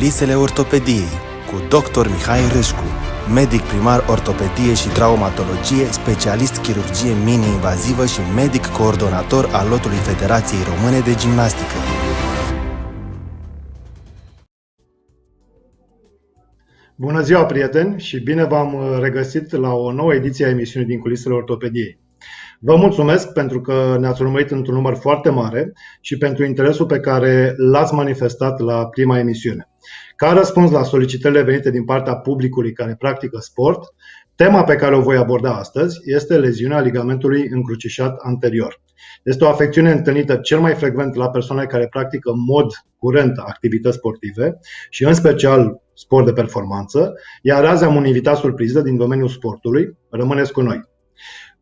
Culisele ortopediei cu dr. Mihai Râșcu, medic primar ortopedie și traumatologie, specialist chirurgie mini-invazivă și medic coordonator al lotului Federației Române de Gimnastică. Bună ziua, prieteni, și bine v-am regăsit la o nouă ediție a emisiunii din Culisele Ortopediei. Vă mulțumesc pentru că ne-ați urmărit într-un număr foarte mare și pentru interesul pe care l-ați manifestat la prima emisiune. Ca răspuns la solicitările venite din partea publicului care practică sport, tema pe care o voi aborda astăzi este leziunea ligamentului încrucișat anterior. Este o afecțiune întâlnită cel mai frecvent la persoane care practică în mod curent activități sportive și în special sport de performanță, iar azi am un invitat surpriză din domeniul sportului. Rămâneți cu noi!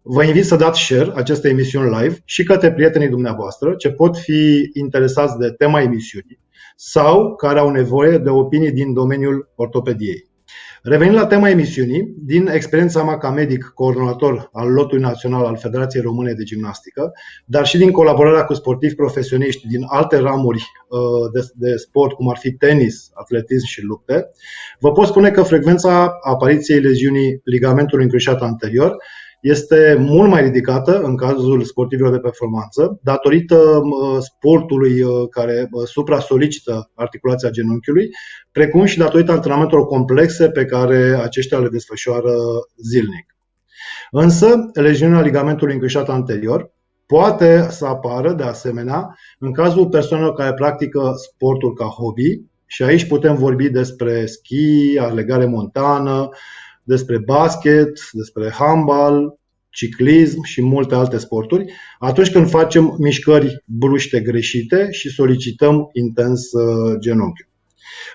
Vă invit să dați share acestei emisiuni live și către prietenii dumneavoastră ce pot fi interesați de tema emisiunii sau care au nevoie de opinii din domeniul ortopediei. Revenind la tema emisiunii, din experiența mea ca medic coordonator al lotului național al Federației Române de Gimnastică, dar și din colaborarea cu sportivi profesioniști din alte ramuri de sport, cum ar fi tenis, atletism și lupte, vă pot spune că frecvența apariției leziunii ligamentului încrucișat anterior este mult mai ridicată în cazul sportivilor de performanță, datorită sportului care supra-solicită articulația genunchiului, precum și datorită antrenamentelor complexe pe care aceștia le desfășoară zilnic. Însă, leziunea ligamentului încrucișat anterior poate să apară, de asemenea, în cazul persoanelor care practică sportul ca hobby, și aici putem vorbi despre schi, alergare montană, despre basket, despre handbal, ciclism și multe alte sporturi, atunci când facem mișcări bruște greșite și solicităm intens genunchiul.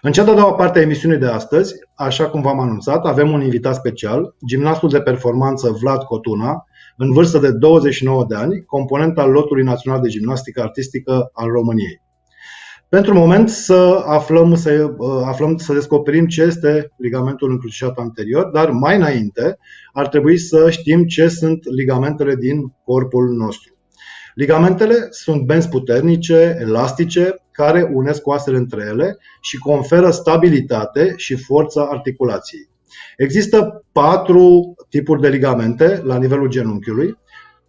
În cea de-a doua parte a emisiunii de astăzi, așa cum v-am anunțat, avem un invitat special, gimnastul de performanță Vlad Cotuna, în vârstă de 29 de ani, component al lotului național de gimnastică artistică al României. Pentru moment să descoperim ce este ligamentul încrucișat anterior, dar mai înainte ar trebui să știm ce sunt ligamentele din corpul nostru. Ligamentele sunt benzi puternice, elastice, care unesc oasele între ele și conferă stabilitate și forță articulației. Există 4 tipuri de ligamente la nivelul genunchiului.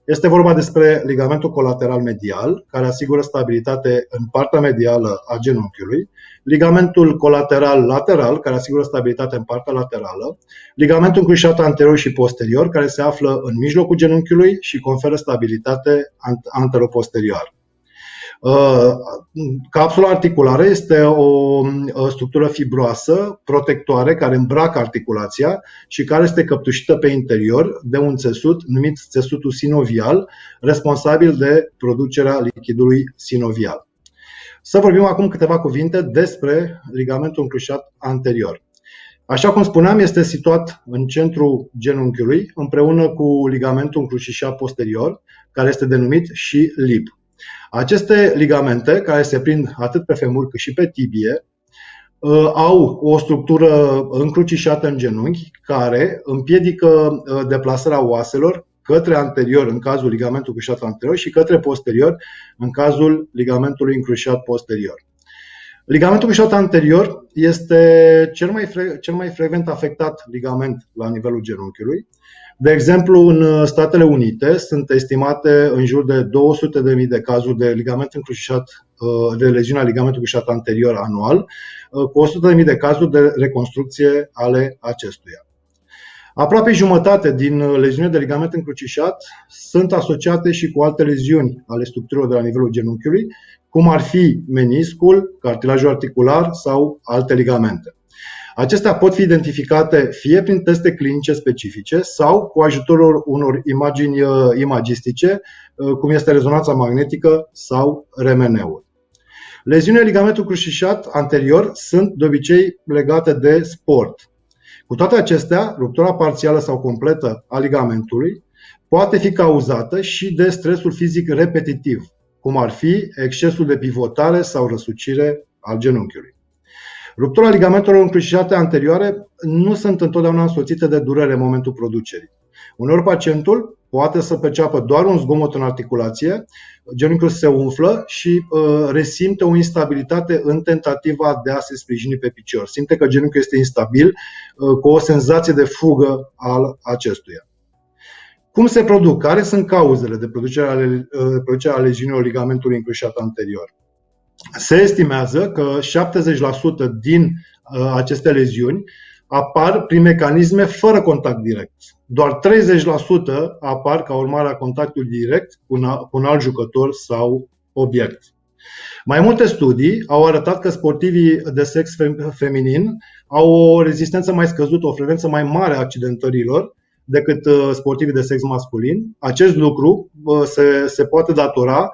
Este vorba despre ligamentul colateral medial, care asigură stabilitate în partea medială a genunchiului, ligamentul colateral lateral, care asigură stabilitate în partea laterală, ligamentul încrucișat anterior și posterior, care se află în mijlocul genunchiului și conferă stabilitate anteroposterior. Capsula articulară este o structură fibroasă, protectoare, care îmbracă articulația și care este căptușită pe interior de un țesut numit țesutul sinovial, responsabil de producerea lichidului sinovial. Să vorbim acum câteva cuvinte despre ligamentul încrucișat anterior. Așa cum spuneam, este situat în centrul genunchiului, împreună cu ligamentul încrucișat posterior, care este denumit și lib. Aceste ligamente, care se prind atât pe femur cât și pe tibie, au o structură încrucișată în genunchi, care împiedică deplasarea oaselor către anterior în cazul ligamentului încrucișat anterior și către posterior în cazul ligamentului încrucișat posterior. Ligamentul încrucișat anterior este cel mai frecvent afectat ligament la nivelul genunchiului. De exemplu, în Statele Unite sunt estimate în jur de 200.000 de cazuri de ligament încrucișat, de leziunea ligamentului încrucișat anterior anual, cu 100.000 de cazuri de reconstrucție ale acestuia. Aproape jumătate din leziunile de ligament încrucișat sunt asociate și cu alte leziuni ale structurilor de la nivelul genunchiului, cum ar fi meniscul, cartilajul articular sau alte ligamente. Acestea pot fi identificate fie prin teste clinice specifice sau cu ajutorul unor imagini imagistice, cum este rezonanța magnetică sau RMN-ul. Leziunile ligamentului încrucișat anterior sunt de obicei legate de sport. Cu toate acestea, ruptura parțială sau completă a ligamentului poate fi cauzată și de stresul fizic repetitiv, cum ar fi excesul de pivotare sau răsucire al genunchiului. Ruptura ligamentelor încrucișate anterioare nu sunt întotdeauna însoțite de durere în momentul producerii. Uneori pacientul poate să perceapă doar un zgomot în articulație, genunchiul se umflă și resimte o instabilitate în tentativa de a se sprijini pe picior. Simte că genunchiul este instabil, cu o senzație de fugă al acestuia. Cum se produc? Care sunt cauzele de producere a leziunilor ligamentului încrucișat anterior? Se estimează că 70% din aceste leziuni apar prin mecanisme fără contact direct. Doar 30% apar ca urmare a contactului direct cu un alt jucător sau obiect. Mai multe studii au arătat că sportivii de sex feminin au o rezistență mai scăzută, o frecvență mai mare a accidentărilor decât sportivii de sex masculin. Acest lucru se poate datora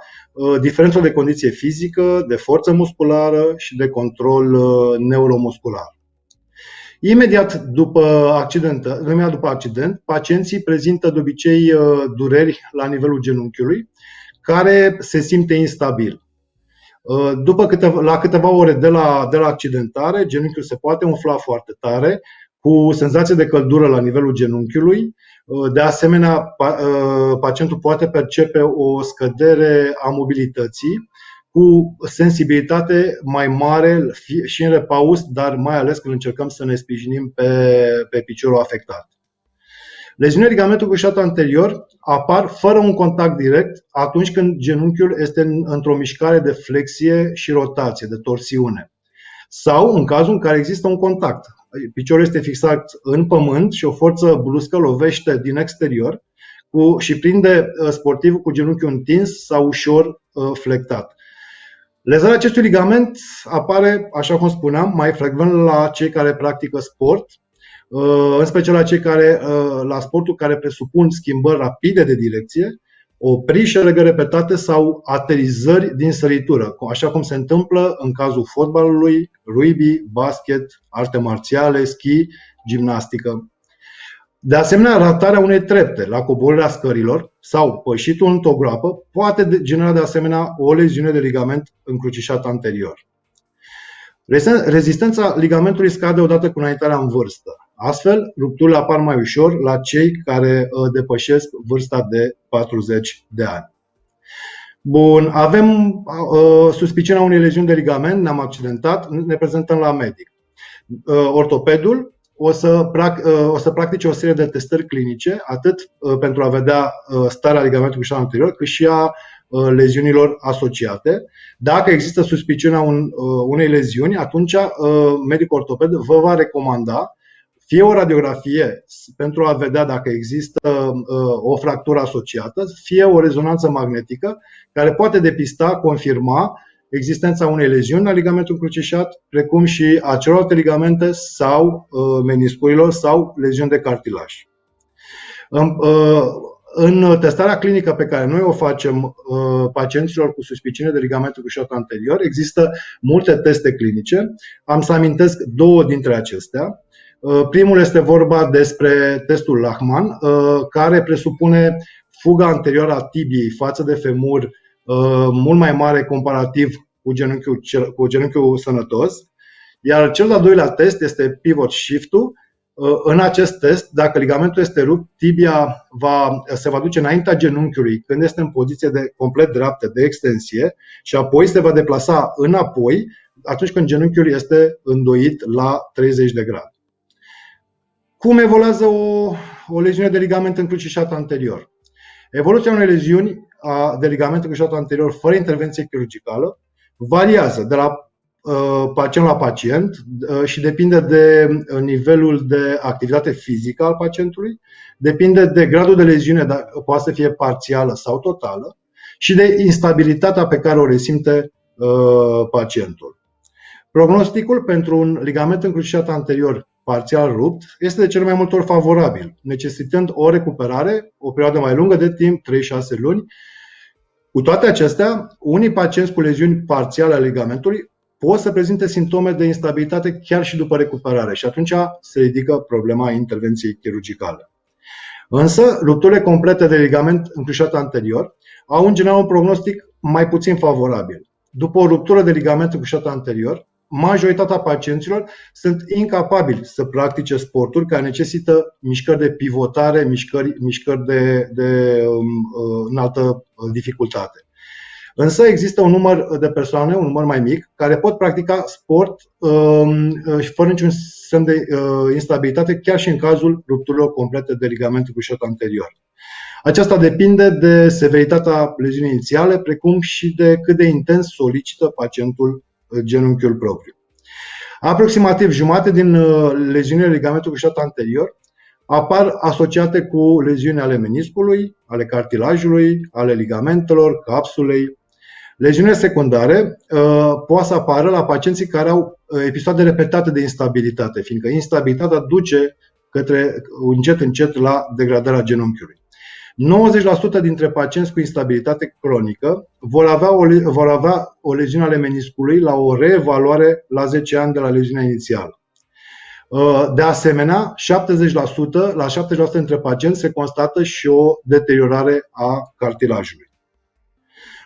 diferențelor de condiție fizică, de forță musculară și de control neuromuscular. Imediat după accident, pacienții prezintă de obicei dureri la nivelul genunchiului, care se simte instabil. La câteva ore de la accidentare, genunchiul se poate umfla foarte tare, cu senzație de căldură la nivelul genunchiului. De asemenea, pacientul poate percepe o scădere a mobilității, cu sensibilitate mai mare și în repaus, dar mai ales când încercăm să ne sprijinim pe piciorul afectat. Leziunile ligamentului cruciat anterior apar fără un contact direct atunci când genunchiul este într-o mișcare de flexie și rotație, de torsiune. Sau în cazul în care există un contact. Piciorul este fixat în pământ și o forță bruscă lovește din exterior și prinde sportivul cu genunchiul întins sau ușor flectat. Lezarea acestui ligament apare, așa cum spuneam, mai frecvent la cei care practică sport, în special la sportul care presupun schimbări rapide de direcție, opriri și alergări repetate sau aterizări din săritură, așa cum se întâmplă în cazul fotbalului, rugby, basket, arte marțiale, schi, gimnastică. De asemenea, ratarea unei trepte la coborârea scărilor sau pășitul într-o groapă poate genera de asemenea o leziune de ligament încrucișat anterior. Rezistența ligamentului scade odată cu înaintarea în vârstă. Astfel, rupturile apar mai ușor la cei care depășesc vârsta de 40 de ani. Bun, avem suspiciunea unei leziuni de ligament, ne-am accidentat, ne prezentăm la medic. Ortopedul o să practice o serie de testări clinice, atât pentru a vedea starea ligamentului cruciat anterior, cât și a leziunilor asociate. Dacă există suspiciunea unei leziuni, atunci medicul ortoped vă va recomanda fie o radiografie pentru a vedea dacă există o fractură asociată, fie o rezonanță magnetică care poate depista, confirma existența unei leziuni la ligamentul încrucișat, precum și a celorlalte ligamente sau meniscurilor sau leziuni de cartilaj. În testarea clinică pe care noi o facem pacienților cu suspiciune de ligamentul cruciat anterior, există multe teste clinice. Am să amintesc două dintre acestea. Primul este vorba despre testul Lachman, care presupune fuga anterioară a tibiei față de femur mult mai mare comparativ cu genunchiul sănătos. Iar cel de-al doilea test este pivot shift-ul. În acest test, dacă ligamentul este rupt, tibia se va duce înaintea genunchiului când este în poziție de complet dreaptă de extensie și apoi se va deplasa înapoi atunci când genunchiul este îndoit la 30 de grade. Cum evoluează o leziune de ligament încrucișat anterior? Evoluția unei leziuni de ligament încrucișat anterior fără intervenție chirurgicală variază de la pacient la pacient și depinde de nivelul de activitate fizică al pacientului, depinde de gradul de leziune, dacă poate să fie parțială sau totală, și de instabilitatea pe care o resimte pacientul. Prognosticul pentru un ligament încrucișat anterior parțial rupt este de cele mai multe ori favorabil, necesitând o recuperare, o perioadă mai lungă de timp, 3-6 luni. Cu toate acestea, unii pacienți cu leziuni parțiale ale ligamentului pot să prezinte simptome de instabilitate chiar și după recuperare și atunci se ridică problema intervenției chirurgicale. Însă, rupturile complete de ligament încrucișat anterior au în general un prognostic mai puțin favorabil. După o ruptură de ligament încrucișat anterior, majoritatea pacienților sunt incapabili să practice sporturi care necesită mișcări de pivotare, mișcări de înaltă dificultate. Însă există un număr de persoane, un număr mai mic, care pot practica sport fără niciun semn de instabilitate, chiar și în cazul rupturilor complete de ligamentul cruciat anterior. Aceasta depinde de severitatea leziunii inițiale, precum și de cât de intens solicită pacientul genunchiul propriu. Aproximativ jumătate din leziunile ligamentului cruciat anterior apar asociate cu leziuni ale meniscului, ale cartilajului, ale ligamentelor, capsulei. Leziunile secundare pot să apară la pacienții care au episoade repetate de instabilitate, fiindcă instabilitatea duce încet încet la degradarea genunchiului. 90% dintre pacienți cu instabilitate cronică vor avea o leziune ale meniscului la o reevaluare la 10 ani de la leziunea inițială. De asemenea, la 70% dintre pacienți se constată și o deteriorare a cartilajului.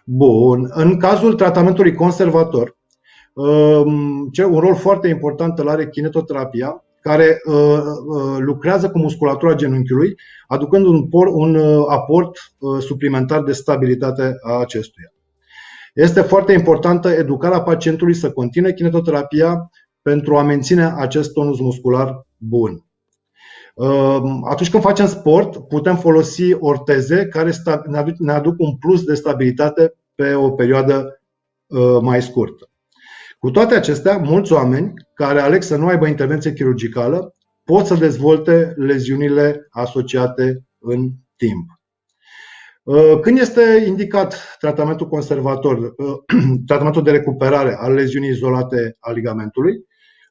Bun. În cazul tratamentului conservator, un rol foarte important îl are kinetoterapia, care lucrează cu musculatura genunchiului, aducând un aport suplimentar de stabilitate a acestuia. Este foarte importantă educarea pacientului să continue kinetoterapia pentru a menține acest tonus muscular bun. Atunci când facem sport, putem folosi orteze care ne aduc un plus de stabilitate pe o perioadă mai scurtă. Cu toate acestea, mulți oameni care aleg să nu aibă intervenție chirurgicală pot să dezvolte leziunile asociate în timp. Când este indicat tratamentul conservator, tratamentul de recuperare al leziunii izolate a ligamentului,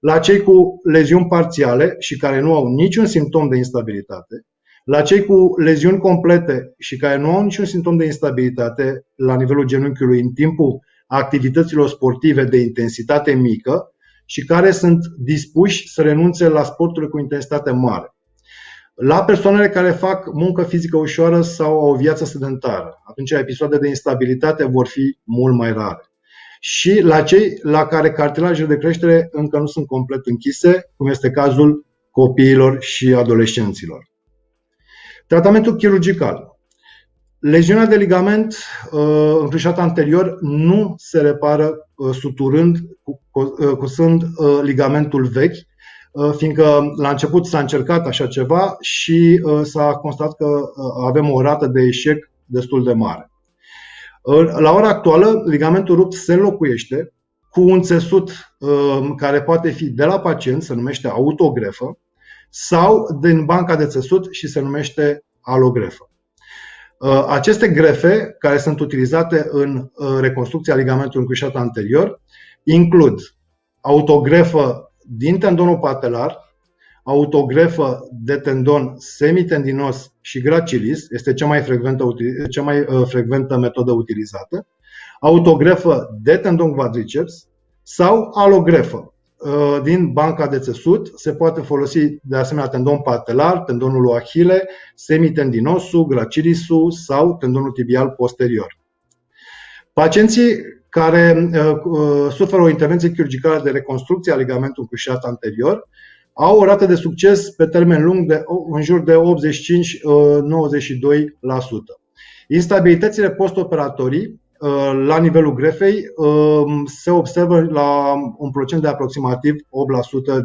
la cei cu leziuni parțiale și care nu au niciun simptom de instabilitate, la cei cu leziuni complete și care nu au niciun simptom de instabilitate la nivelul genunchiului în timpul activităților sportive de intensitate mică și care sunt dispuși să renunțe la sporturile cu intensitate mare. La persoanele care fac muncă fizică ușoară sau au o viață sedentară, atunci episoade de instabilitate vor fi mult mai rare. Și la cei la care cartilajele de creștere încă nu sunt complet închise, cum este cazul copiilor și adolescenților. Tratamentul chirurgical. Leziunea de ligament încrucișat anterior nu se repară suturând, cusând ligamentul vechi, fiindcă la început s-a încercat așa ceva și s-a constatat că avem o rată de eșec destul de mare. La ora actuală, ligamentul rupt se înlocuiește cu un țesut care poate fi de la pacient, se numește autogrefă, sau din banca de țesut și se numește alogrefă. Aceste grefe, care sunt utilizate în reconstrucția ligamentului încrucișat anterior, includ autogrefă din tendonul patelar, autogrefă de tendon semitendinos și gracilis, este cea mai frecventă metodă utilizată, autogrefă de tendon quadriceps sau alogrefă. Din banca de țesut se poate folosi de asemenea tendon patelar, tendonul lui Achille, semitendinosul, gracilisul sau tendonul tibial posterior. Pacienții care suferă o intervenție chirurgicală de reconstrucție a ligamentului încrucișat anterior au o rată de succes pe termen lung în jur de 85-92%. Instabilitățile postoperatorii la nivelul grefei se observă la un procent de aproximativ 8%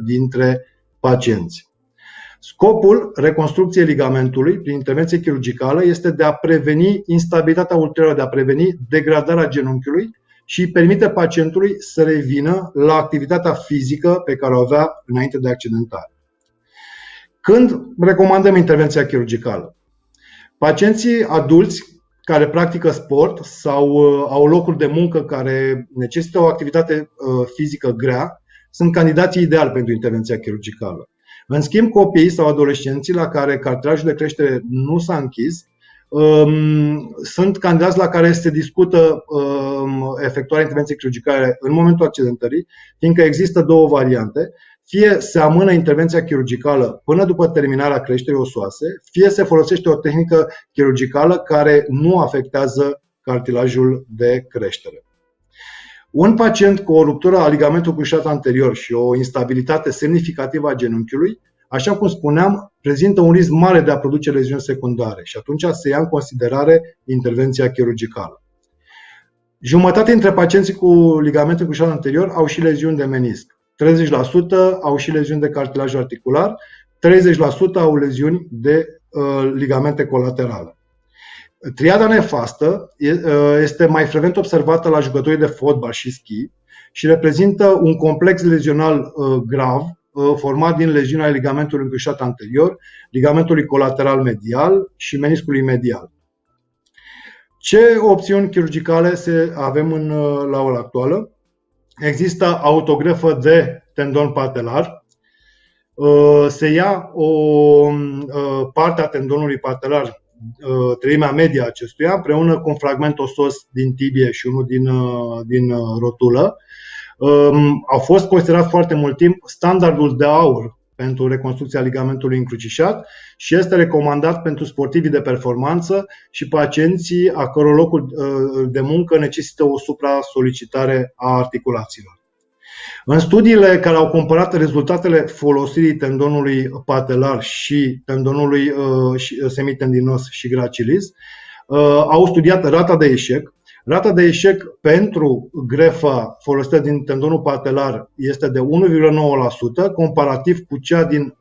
dintre pacienți. Scopul reconstrucției ligamentului prin intervenție chirurgicală este de a preveni instabilitatea ulterioară, de a preveni degradarea genunchiului și îi permite pacientului să revină la activitatea fizică pe care o avea înainte de accidentare. Când recomandăm intervenția chirurgicală? Pacienții adulți care practică sport sau au locuri de muncă care necesită o activitate fizică grea sunt candidații ideali pentru intervenția chirurgicală. În schimb, copiii sau adolescenții la care cartilajul de creștere nu s-a închis sunt candidați la care se discută efectuarea intervenției chirurgicale în momentul accidentării, fiindcă există două variante. Fie se amână intervenția chirurgicală până după terminarea creșterii osoase, fie se folosește o tehnică chirurgicală care nu afectează cartilajul de creștere. Un pacient cu o ruptură a ligamentului cruciat anterior și o instabilitate semnificativă a genunchiului, așa cum spuneam, prezintă un risc mare de a produce leziuni secundare și atunci se ia în considerare intervenția chirurgicală. Jumătate dintre pacienții cu ligamentul cruciat anterior au și leziuni de menisc. 30% au și leziuni de cartilaj articular, 30% au leziuni de ligamente colaterale. Triada nefastă este mai frecvent observată la jucătorii de fotbal și schi și reprezintă un complex lezional grav format din leziuni ale ligamentului încrucișat anterior, ligamentului colateral medial și meniscului medial. Ce opțiuni chirurgicale avem la ora actuală? Există autogrefă de tendon patelar. Se ia o parte a tendonului patelar, treimea medie a acestuia, împreună cu un fragment osos din tibie și unul din rotulă. Au fost considerat foarte mult timp standardul de aur pentru reconstrucția ligamentului încrucișat și este recomandat pentru sportivii de performanță și pacienții a căror locul de muncă necesită o supra-solicitare a articulațiilor. În studiile care au comparat rezultatele folosirii tendonului patelar și tendonului semitendinos și gracilis, au studiat rata de eșec. Rata de eșec pentru grefa folosită din tendonul patelar este de 1,9%, comparativ cu cea din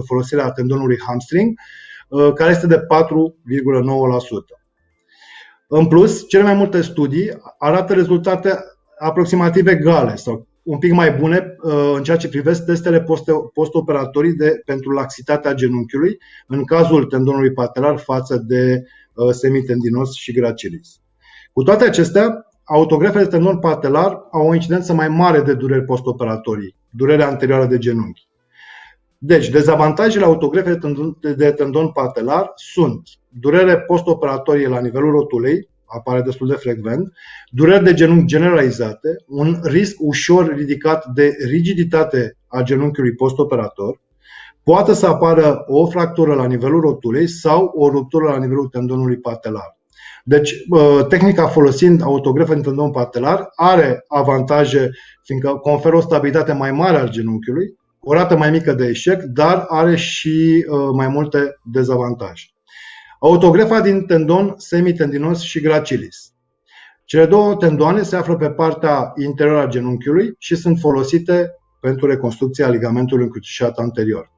folosirea tendonului hamstring, care este de 4,9%. În plus, cele mai multe studii arată rezultate aproximativ egale sau un pic mai bune în ceea ce privesc testele postoperatorii pentru laxitatea genunchiului în cazul tendonului patelar față de semitendinos și gracilis. Cu toate acestea, autogrefele de tendon patelar au o incidență mai mare de dureri postoperatorii, durerea anterioară de genunchi. Deci, dezavantajele autogrefei de tendon patelar sunt durere postoperatorie la nivelul rotulei, apare destul de frecvent, dureri de genunchi generalizate, un risc ușor ridicat de rigiditate a genunchiului postoperator, poate să apară o fractură la nivelul rotulei sau o ruptură la nivelul tendonului patelar. Deci, tehnica folosind autogrefă din tendon patelar are avantaje, fiindcă conferă o stabilitate mai mare al genunchiului, o rată mai mică de eșec, dar are și mai multe dezavantaje. Autogrefa din tendon semitendinos și gracilis. Cele două tendoane se află pe partea interioară a genunchiului și sunt folosite pentru reconstrucția ligamentului încrucișat anterior.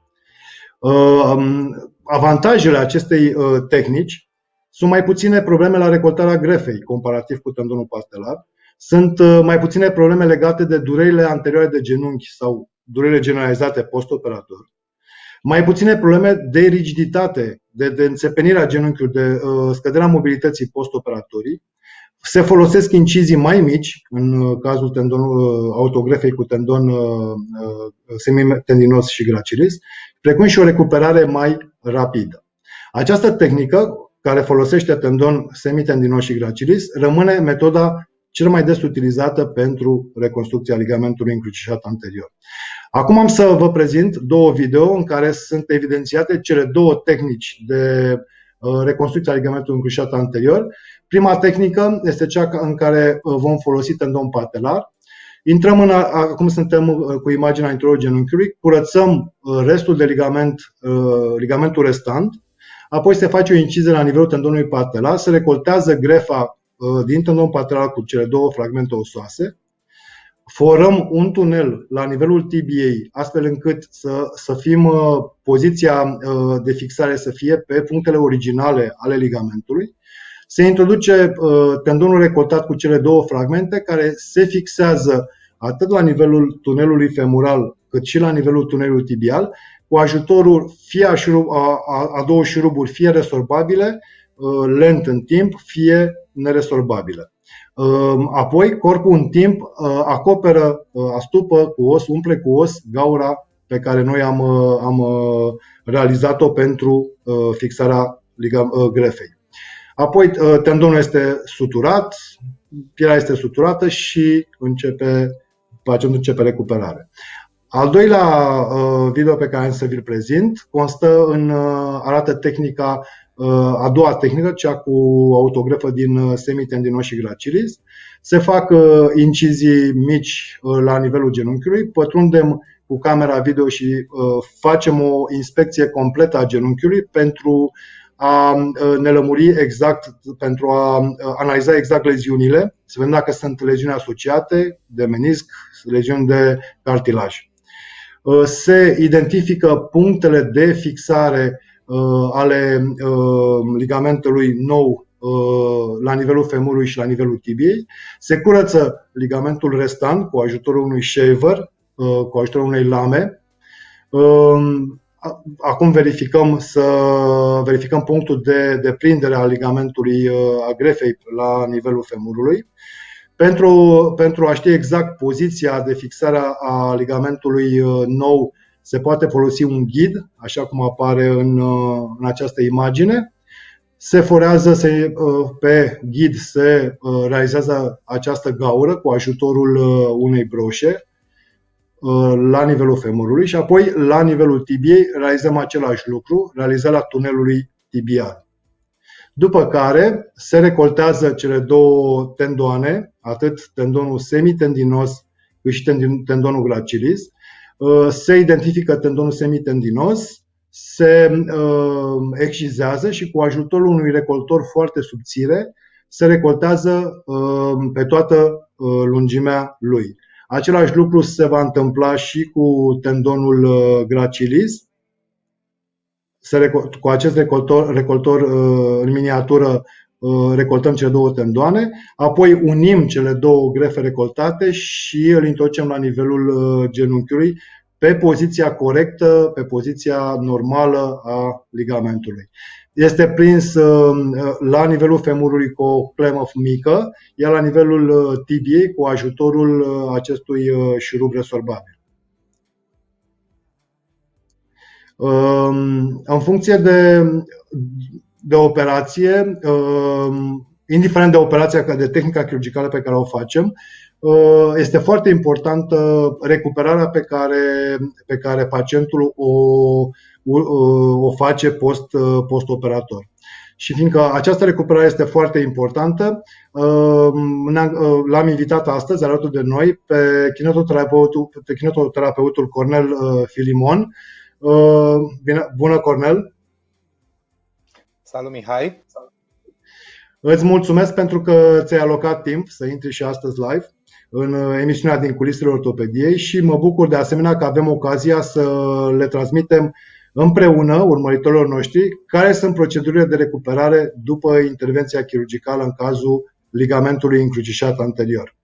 Avantajele acestei tehnici sunt mai puține probleme la recoltarea grefei, comparativ cu tendonul patelar. Sunt mai puține probleme legate de durerile anterioare de genunchi sau durerile generalizate postoperator. Mai puține probleme de rigiditate, de înțepenirea genunchiului, de scăderea mobilității postoperatorii. Se folosesc incizii mai mici, în cazul autogrefei cu tendon semitendinos și gracilis, precum și o recuperare mai rapidă. Această tehnică, care folosește tendon semitendinos și gracilis, rămâne metoda cel mai des utilizată pentru reconstrucția ligamentului încrucișat anterior. Acum am să vă prezint două video în care sunt evidențiate cele două tehnici de reconstrucție a ligamentului încrucișat anterior. Prima tehnică este cea în care vom folosi tendon patelar. Acum suntem cu imaginea interiorul genunchiului, curățăm restul de ligamentul restant, apoi se face o incizie la nivelul tendonului patelar, se recoltează grefa din tendon patelar cu cele două fragmente osoase, forăm un tunel la nivelul tibiei, astfel încât să fim poziția de fixare să fie pe punctele originale ale ligamentului. Se introduce tendonul recoltat cu cele două fragmente care se fixează atât la nivelul tunelului femural cât și la nivelul tunelului tibial, cu ajutorul fie a două șuruburi, fie resorbabile, lent în timp, fie neresorbabile. Apoi, corpul în timp acoperă, astupă cu os, umple cu os gaura pe care noi am realizat-o pentru fixarea grefei. Apoi, tendonul este suturat, pielea este suturată și pacientul începe recuperare. Al doilea video pe care am să vi-l prezint arată tehnica A doua tehnică, cea cu autogrefă din semitendinoși și gracilis. Se fac incizii mici la nivelul genunchiului, pătrundem cu camera video și facem o inspecție completă a genunchiului pentru a ne lămuri exact, pentru a analiza exact leziunile, să vedem dacă sunt leziuni asociate de menisc, leziuni de cartilaj. Se identifică punctele de fixare ale ligamentului nou la nivelul femurului și la nivelul tibiei. Se curăță ligamentul restant cu ajutorul unui shaver, cu ajutorul unei lame. Acum verificăm punctul de prindere al ligamentului a grefei la nivelul femurului. Pentru a ști exact poziția de fixare a ligamentului nou, se poate folosi un ghid, așa cum apare în această imagine. Se forează, pe ghid se realizează această gaură cu ajutorul unei broșe la nivelul femurului și apoi la nivelul tibiei realizăm același lucru, realizarea tunelului tibial. După care se recoltează cele două tendoane, atât tendonul semitendinos cât și tendonul gracilis. Se identifică tendonul semitendinos, se excizează și cu ajutorul unui recoltor foarte subțire se recoltează pe toată lungimea lui. Același lucru se va întâmpla și cu tendonul gracilis. Cu acest recoltor în miniatură recoltăm cele două tendoane, apoi unim cele două grefe recoltate și îl introducem la nivelul genunchiului pe poziția corectă, pe poziția normală a ligamentului. Este prins la nivelul femurului cu o clemă mică, iar la nivelul tibiei cu ajutorul acestui șurub resorbabil. În funcție de operație, indiferent de operația, de tehnica chirurgicală pe care o facem, este foarte importantă recuperarea pe care pacientul o face post-operator. Și fiindcă această recuperare este foarte importantă, l-am invitat astăzi alături de noi pe kinetoterapeutul Cornel Filimon. Bună, Cornel! Salut, Mihai! Îți mulțumesc pentru că ți-ai alocat timp să intri și astăzi live în emisiunea din Culisele Ortopediei și mă bucur de asemenea că avem ocazia să le transmitem împreună urmăritorilor noștri care sunt procedurile de recuperare după intervenția chirurgicală în cazul ligamentului încrucișat anterior.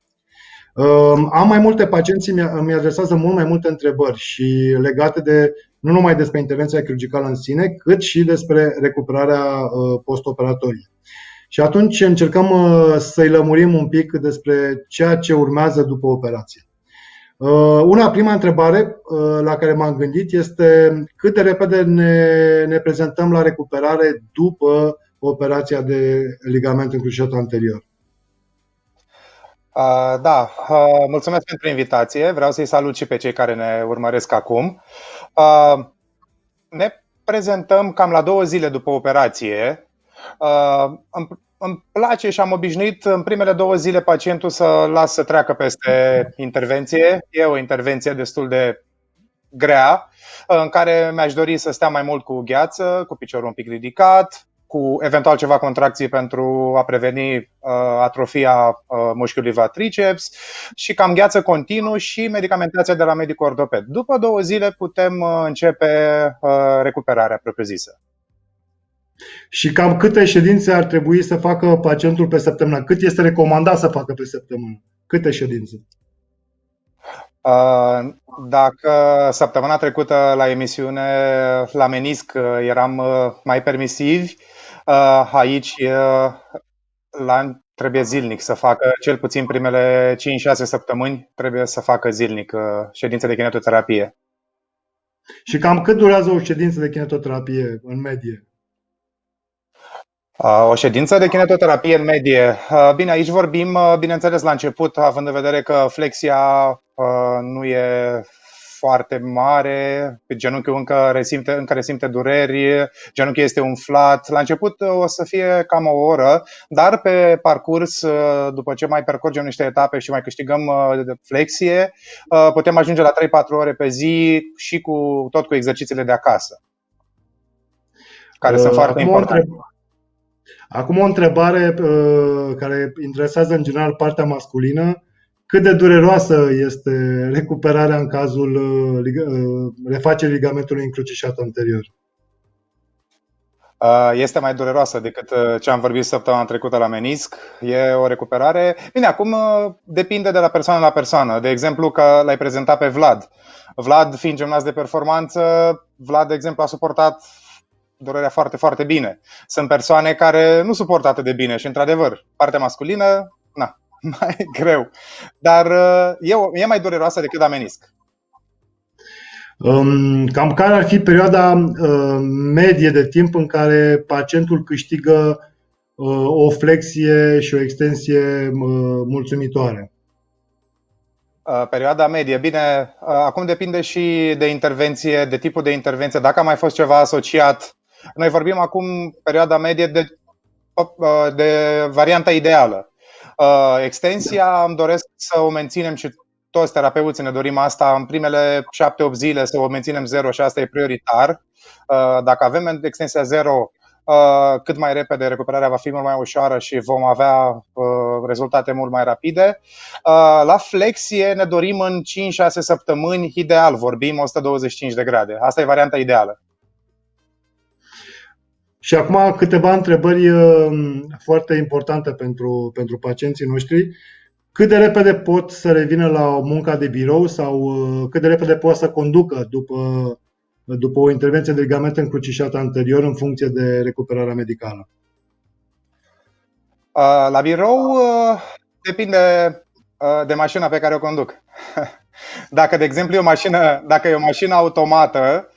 Am mai multe pacienți, mi adresează mult mai multe întrebări și legate nu numai despre intervenția chirurgicală în sine, cât și despre recuperarea postoperatorie. Și atunci încercăm să-i lămurim un pic despre ceea ce urmează după operație. Prima întrebare la care m-am gândit este cât de repede ne prezentăm la recuperare după operația de ligament încrucișat anterior. Da, mulțumesc pentru invitație. Vreau să-i salut și pe cei care ne urmăresc acum. Ne prezentăm cam la 2 zile după operație. Îmi place și am obișnuit în primele 2 zile pacientul să las să treacă peste intervenție. E o intervenție destul de grea, în care mi-aș dori să stea mai mult cu gheață, cu piciorul un pic ridicat, cu eventual ceva contracții pentru a preveni atrofia mușchiului quadriceps și cam gheață continuu și medicamentația de la medic ortoped. După 2 zile putem începe recuperarea propriu-zisă. Și cam câte ședințe ar trebui să facă pacientul pe săptămână? Cât este recomandat să facă pe săptămână? Câte ședințe? Dacă săptămâna trecută la emisiune la menisc eram mai permisivi, aici trebuie zilnic să facă, cel puțin primele 5-6 săptămâni trebuie să facă zilnic ședințe de kinetoterapie. Și cam cât durează o ședință de kinetoterapie în medie? O ședință de kinetoterapie în medie. Bine, aici vorbim, bineînțeles, la început, având în vedere că flexia nu e foarte mare, genunchiul încă resimte dureri, genunchiul este umflat. La început o să fie cam o oră, dar pe parcurs, după ce mai parcurgem niște etape și mai câștigăm flexie, putem ajunge la 3-4 ore pe zi și tot cu exercițiile de acasă, care sunt foarte importante. Acum o întrebare care interesează în general partea masculină. Cât de dureroasă este recuperarea în cazul refacerii ligamentului încrucișat anterior? Este mai dureroasă decât ce am vorbit săptămâna trecută la menisc. E o recuperare. Bine, acum depinde de la persoană la persoană. De exemplu, că l-ai prezentat pe Vlad. Vlad, fiind gimnast de performanță, Vlad, de exemplu, a suportat durerea foarte, foarte bine. Sunt persoane care nu suportă atât de bine și, într-adevăr, partea masculină, mai greu. Dar e mai dureroasă decât la menisc. Cam care ar fi perioada medie de timp în care pacientul câștigă o flexie și o extensie mulțumitoare? Perioada medie. Bine, acum depinde și de intervenție, de tipul de intervenție, dacă a mai fost ceva asociat. Noi vorbim acum perioada medie de varianta ideală. Extensia îmi doresc să o menținem și toți terapeuții ne dorim asta, în primele 7-8 zile să o menținem 0 și asta e prioritar. Dacă avem extensia 0, cât mai repede recuperarea va fi mult mai ușoară și vom avea rezultate mult mai rapide. La flexie ne dorim în 5-6 săptămâni, ideal vorbim 125 de grade. Asta e varianta ideală. Și acum câteva întrebări foarte importante pentru pacienții noștri. Cât de repede pot să revină la munca de birou sau cât de repede pot să conducă după o intervenție de ligament încrucișat anterior în funcție de recuperarea medicală? La birou depinde de mașina pe care o conduc. Dacă, de exemplu, dacă e o mașină automată,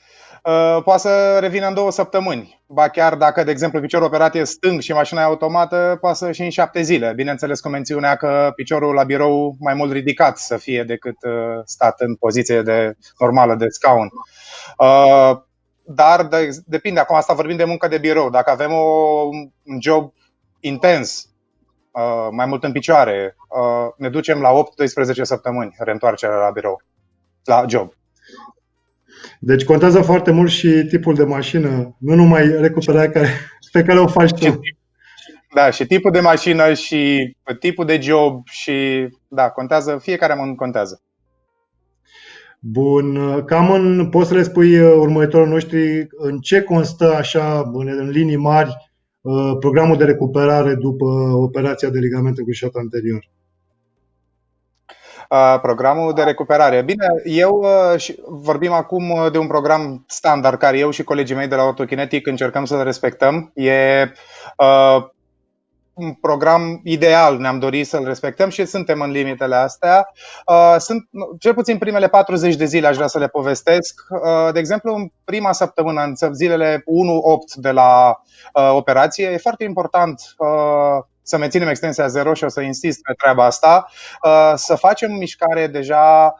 poate să revină în 2 săptămâni. Ba chiar dacă, de exemplu, piciorul operat e stâng și mașina e automată, poate să și în 7 zile. Bineînțeles, cu mențiunea că piciorul la birou mai mult ridicat să fie decât stat în poziție normală de scaun. Dar depinde, acum asta vorbim de muncă de birou. Dacă avem un job intens, mai mult în picioare, ne ducem la 8-12 săptămâni reîntoarcerea la birou, la job. Deci contează foarte mult și tipul de mașină, nu numai recuperarea pe care o faci tu. Da, și tipul de mașină și tipul de job și da, contează, fiecare contează. Bun, poți să le spui urmăritorilor noștri în ce constă așa, în linii mari, programul de recuperare după operația de ligament încrucișat anterior? Programul de recuperare. Bine, vorbim acum de un program standard care eu și colegii mei de la Orthokinetic încercăm să-l respectăm. E un program ideal, ne-am dorit să-l respectăm și suntem în limitele astea. Cel puțin primele 40 de zile aș vrea să le povestesc. De exemplu, în prima săptămână, în zilele 1-8 de la operație, e foarte important să menținem extensia 0 și o să insist pe treaba asta, să facem mișcare deja,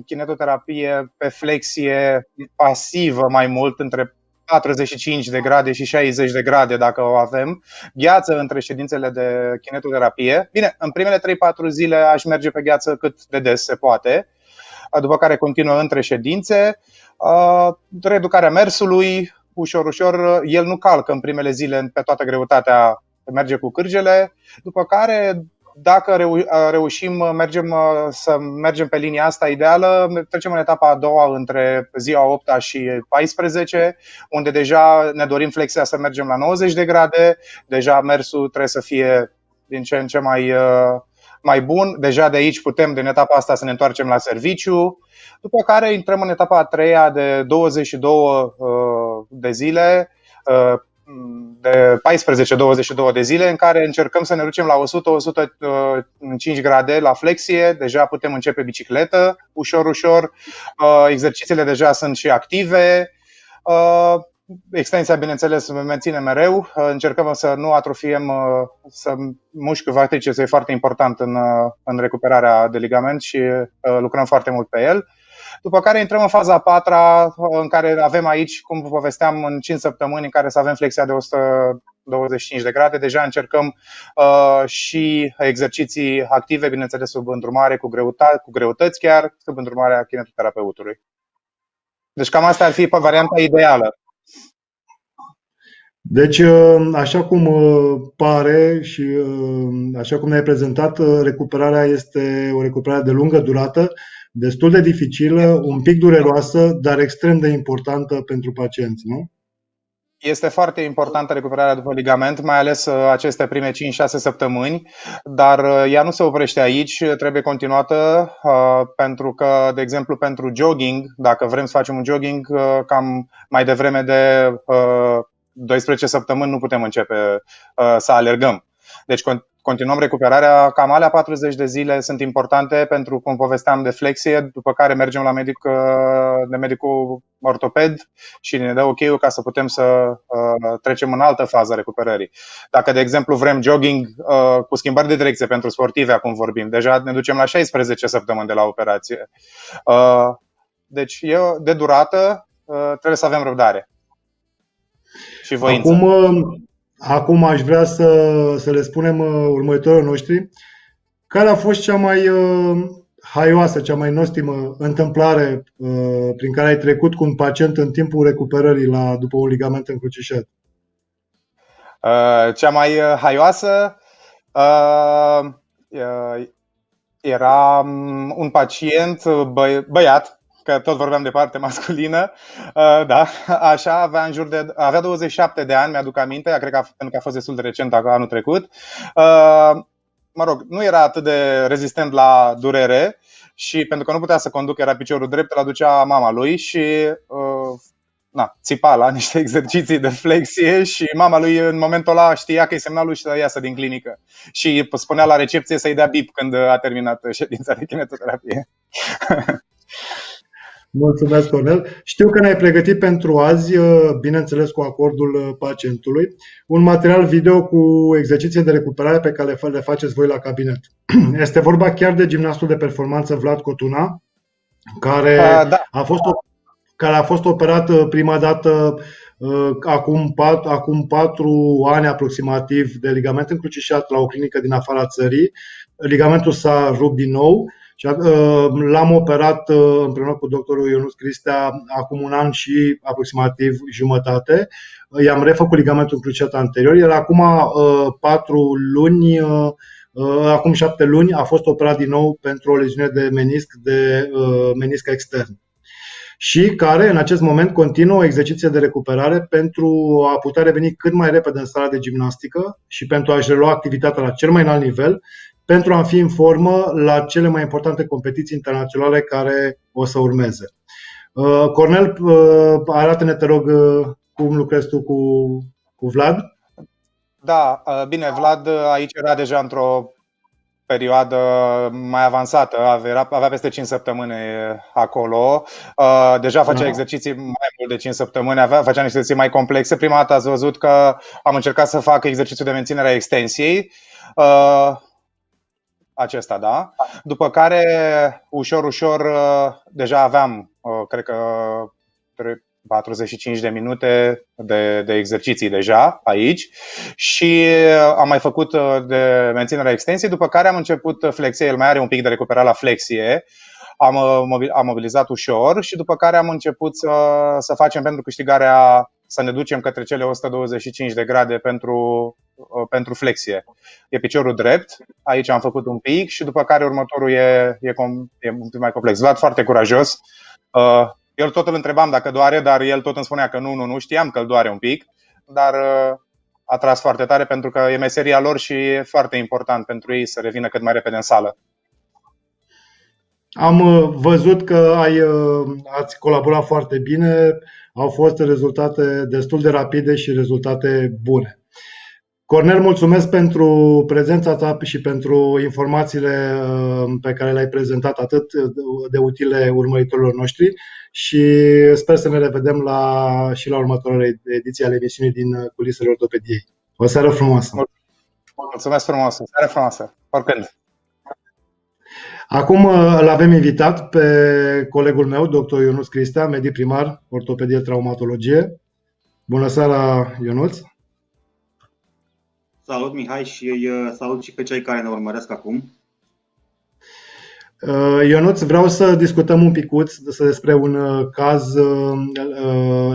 kinetoterapie pe flexie pasivă mai mult, între 45 de grade și 60 de grade dacă o avem, gheață între ședințele de kinetoterapie. Bine, în primele 3-4 zile aș merge pe gheață cât de des se poate, după care continuă între ședințe. Reeducarea mersului, ușor, ușor, el nu calcă în primele zile pe toată greutatea, merge cu cârgele, după care dacă reușim să mergem pe linia asta ideală, trecem în etapa a doua între ziua 8 și 14, unde deja ne dorim flexia să mergem la 90 de grade, deja mersul trebuie să fie din ce în ce mai bun, deja de aici putem, din etapa asta, să ne întoarcem la serviciu, după care intrăm în etapa a treia de 22 de zile, de 14-22 de zile, în care încercăm să ne ducem la 100-105 grade la flexie, deja putem începe bicicletă, ușor, ușor, exercițiile deja sunt și active, extensia, bineînțeles, se menține mereu, încercăm să nu atrofiem, să mușchiul vatriceps este foarte important în recuperarea de ligament și lucrăm foarte mult pe el. După care intrăm în faza a patra, în care avem aici, cum vă povesteam, în 5 săptămâni în care să avem flexia de 125 de grade. Deja încercăm și exerciții active, bineînțeles sub îndrumare, cu greutăți chiar, sub îndrumarea kinetoterapeutului. Deci cam asta ar fi varianta ideală. Deci, așa cum pare și așa cum ne-ai prezentat, recuperarea este o recuperare de lungă durată, destul de dificilă, un pic dureroasă, dar extrem de importantă pentru pacienți, nu? Este foarte importantă recuperarea după ligament, mai ales aceste prime 5-6 săptămâni, dar ea nu se oprește aici, trebuie continuată, pentru că, de exemplu, pentru jogging, dacă vrem să facem un jogging, cam mai devreme de 12 săptămâni nu putem începe să alergăm. Deci continuăm recuperarea. Cam alea 40 de zile sunt importante pentru, cum povesteam, de flexie, după care mergem la medicul ortoped și ne dă ok-ul ca să putem să trecem în altă fază a recuperării. Dacă, de exemplu, vrem jogging cu schimbări de direcție pentru sportivi, acum vorbim, deja ne ducem la 16 săptămâni de la operație. Deci, de durată, trebuie să avem răbdare și voință. Acum aș vrea să le spunem următorilor noștri care a fost cea mai haioasă, cea mai nostimă întâmplare prin care ai trecut cu un pacient în timpul recuperării după un ligament încrucișat. Cea mai haioasă era un pacient băiat, că tot vorbeam de parte masculină, da, așa, avea 27 de ani, mi-aduc aminte, cred că pentru că a fost destul de recent, anul trecut. Mă rog, nu era atât de rezistent la durere și pentru că nu putea să conducă, era piciorul drept, îl aducea mama lui și țipa la niște exerciții de flexie și mama lui în momentul ăla știa că e semnalul și să iasă din clinică și spunea la recepție să-i dea bip când a terminat ședința de kinetoterapie. Mulțumesc, Cornel. Știu că ne-ai pregătit pentru azi, bineînțeles cu acordul pacientului, un material video cu exerciții de recuperare pe care le faceți voi la cabinet. Este vorba chiar de gimnastul de performanță Vlad Cotuna, care a fost operat prima dată acum 4 ani aproximativ de ligament încrucișat la o clinică din afara țării. Ligamentul s-a rupt din nou. Și l-am operat împreună cu doctorul Ionuț Cristea acum 1 an și aproximativ jumătate. I-am refăcut ligamentul încrucișat anterior, iar acum 7 luni a fost operat din nou pentru o leziune de menisc extern. Și care în acest moment continuă exerciții de recuperare pentru a putea reveni cât mai repede în sala de gimnastică și pentru a-și relua activitatea la cel mai înalt nivel, pentru a fi în formă la cele mai importante competiții internaționale care o să urmeze. Cornel, arată-ne, te rog, cum lucrezi tu cu Vlad. Da, bine, Vlad aici era deja într-o perioadă mai avansată, avea peste 5 săptămâni acolo, deja făcea exerciții mai mult de 5 săptămâni, făcea niște exerciții mai complexe. Prima dată ați văzut că am încercat să fac exercițiul de menținere a extensiei, acesta, da. După care, ușor, deja aveam, cred că 45 de minute de exerciții deja aici și am mai făcut de menținere a extensiei, după care am început flexie, el mai are un pic de recuperat la flexie, am mobilizat ușor și după care am început să facem pentru câștigarea, să ne ducem către cele 125 de grade pentru flexie. E piciorul drept, aici am făcut un pic și după care următorul e un pic mai complex. Vlad foarte curajos. Eu tot îl întrebam dacă doare, dar el tot îmi spunea că nu, știam că îl doare un pic, dar a tras foarte tare pentru că e meseria lor și e foarte important pentru ei să revină cât mai repede în sală. Am văzut că ați colaborat foarte bine, au fost rezultate destul de rapide și rezultate bune. Cornel, mulțumesc pentru prezența ta și pentru informațiile pe care le-ai prezentat atât de utile urmăritorilor noștri și sper să ne revedem și la următoarele ediții ale emisiunii din Culisele Ortopediei. O seară frumoasă! Mulțumesc frumos! O seară frumoasă! Oricând! Acum îl avem invitat pe colegul meu, dr. Ionuț Cristea, medic primar, ortopedie, traumatologie. Bună seara, Ionuț! Salut, Mihai, și salut și pe cei care ne urmăresc acum. Ionuț, vreau să discutăm un picuț despre un caz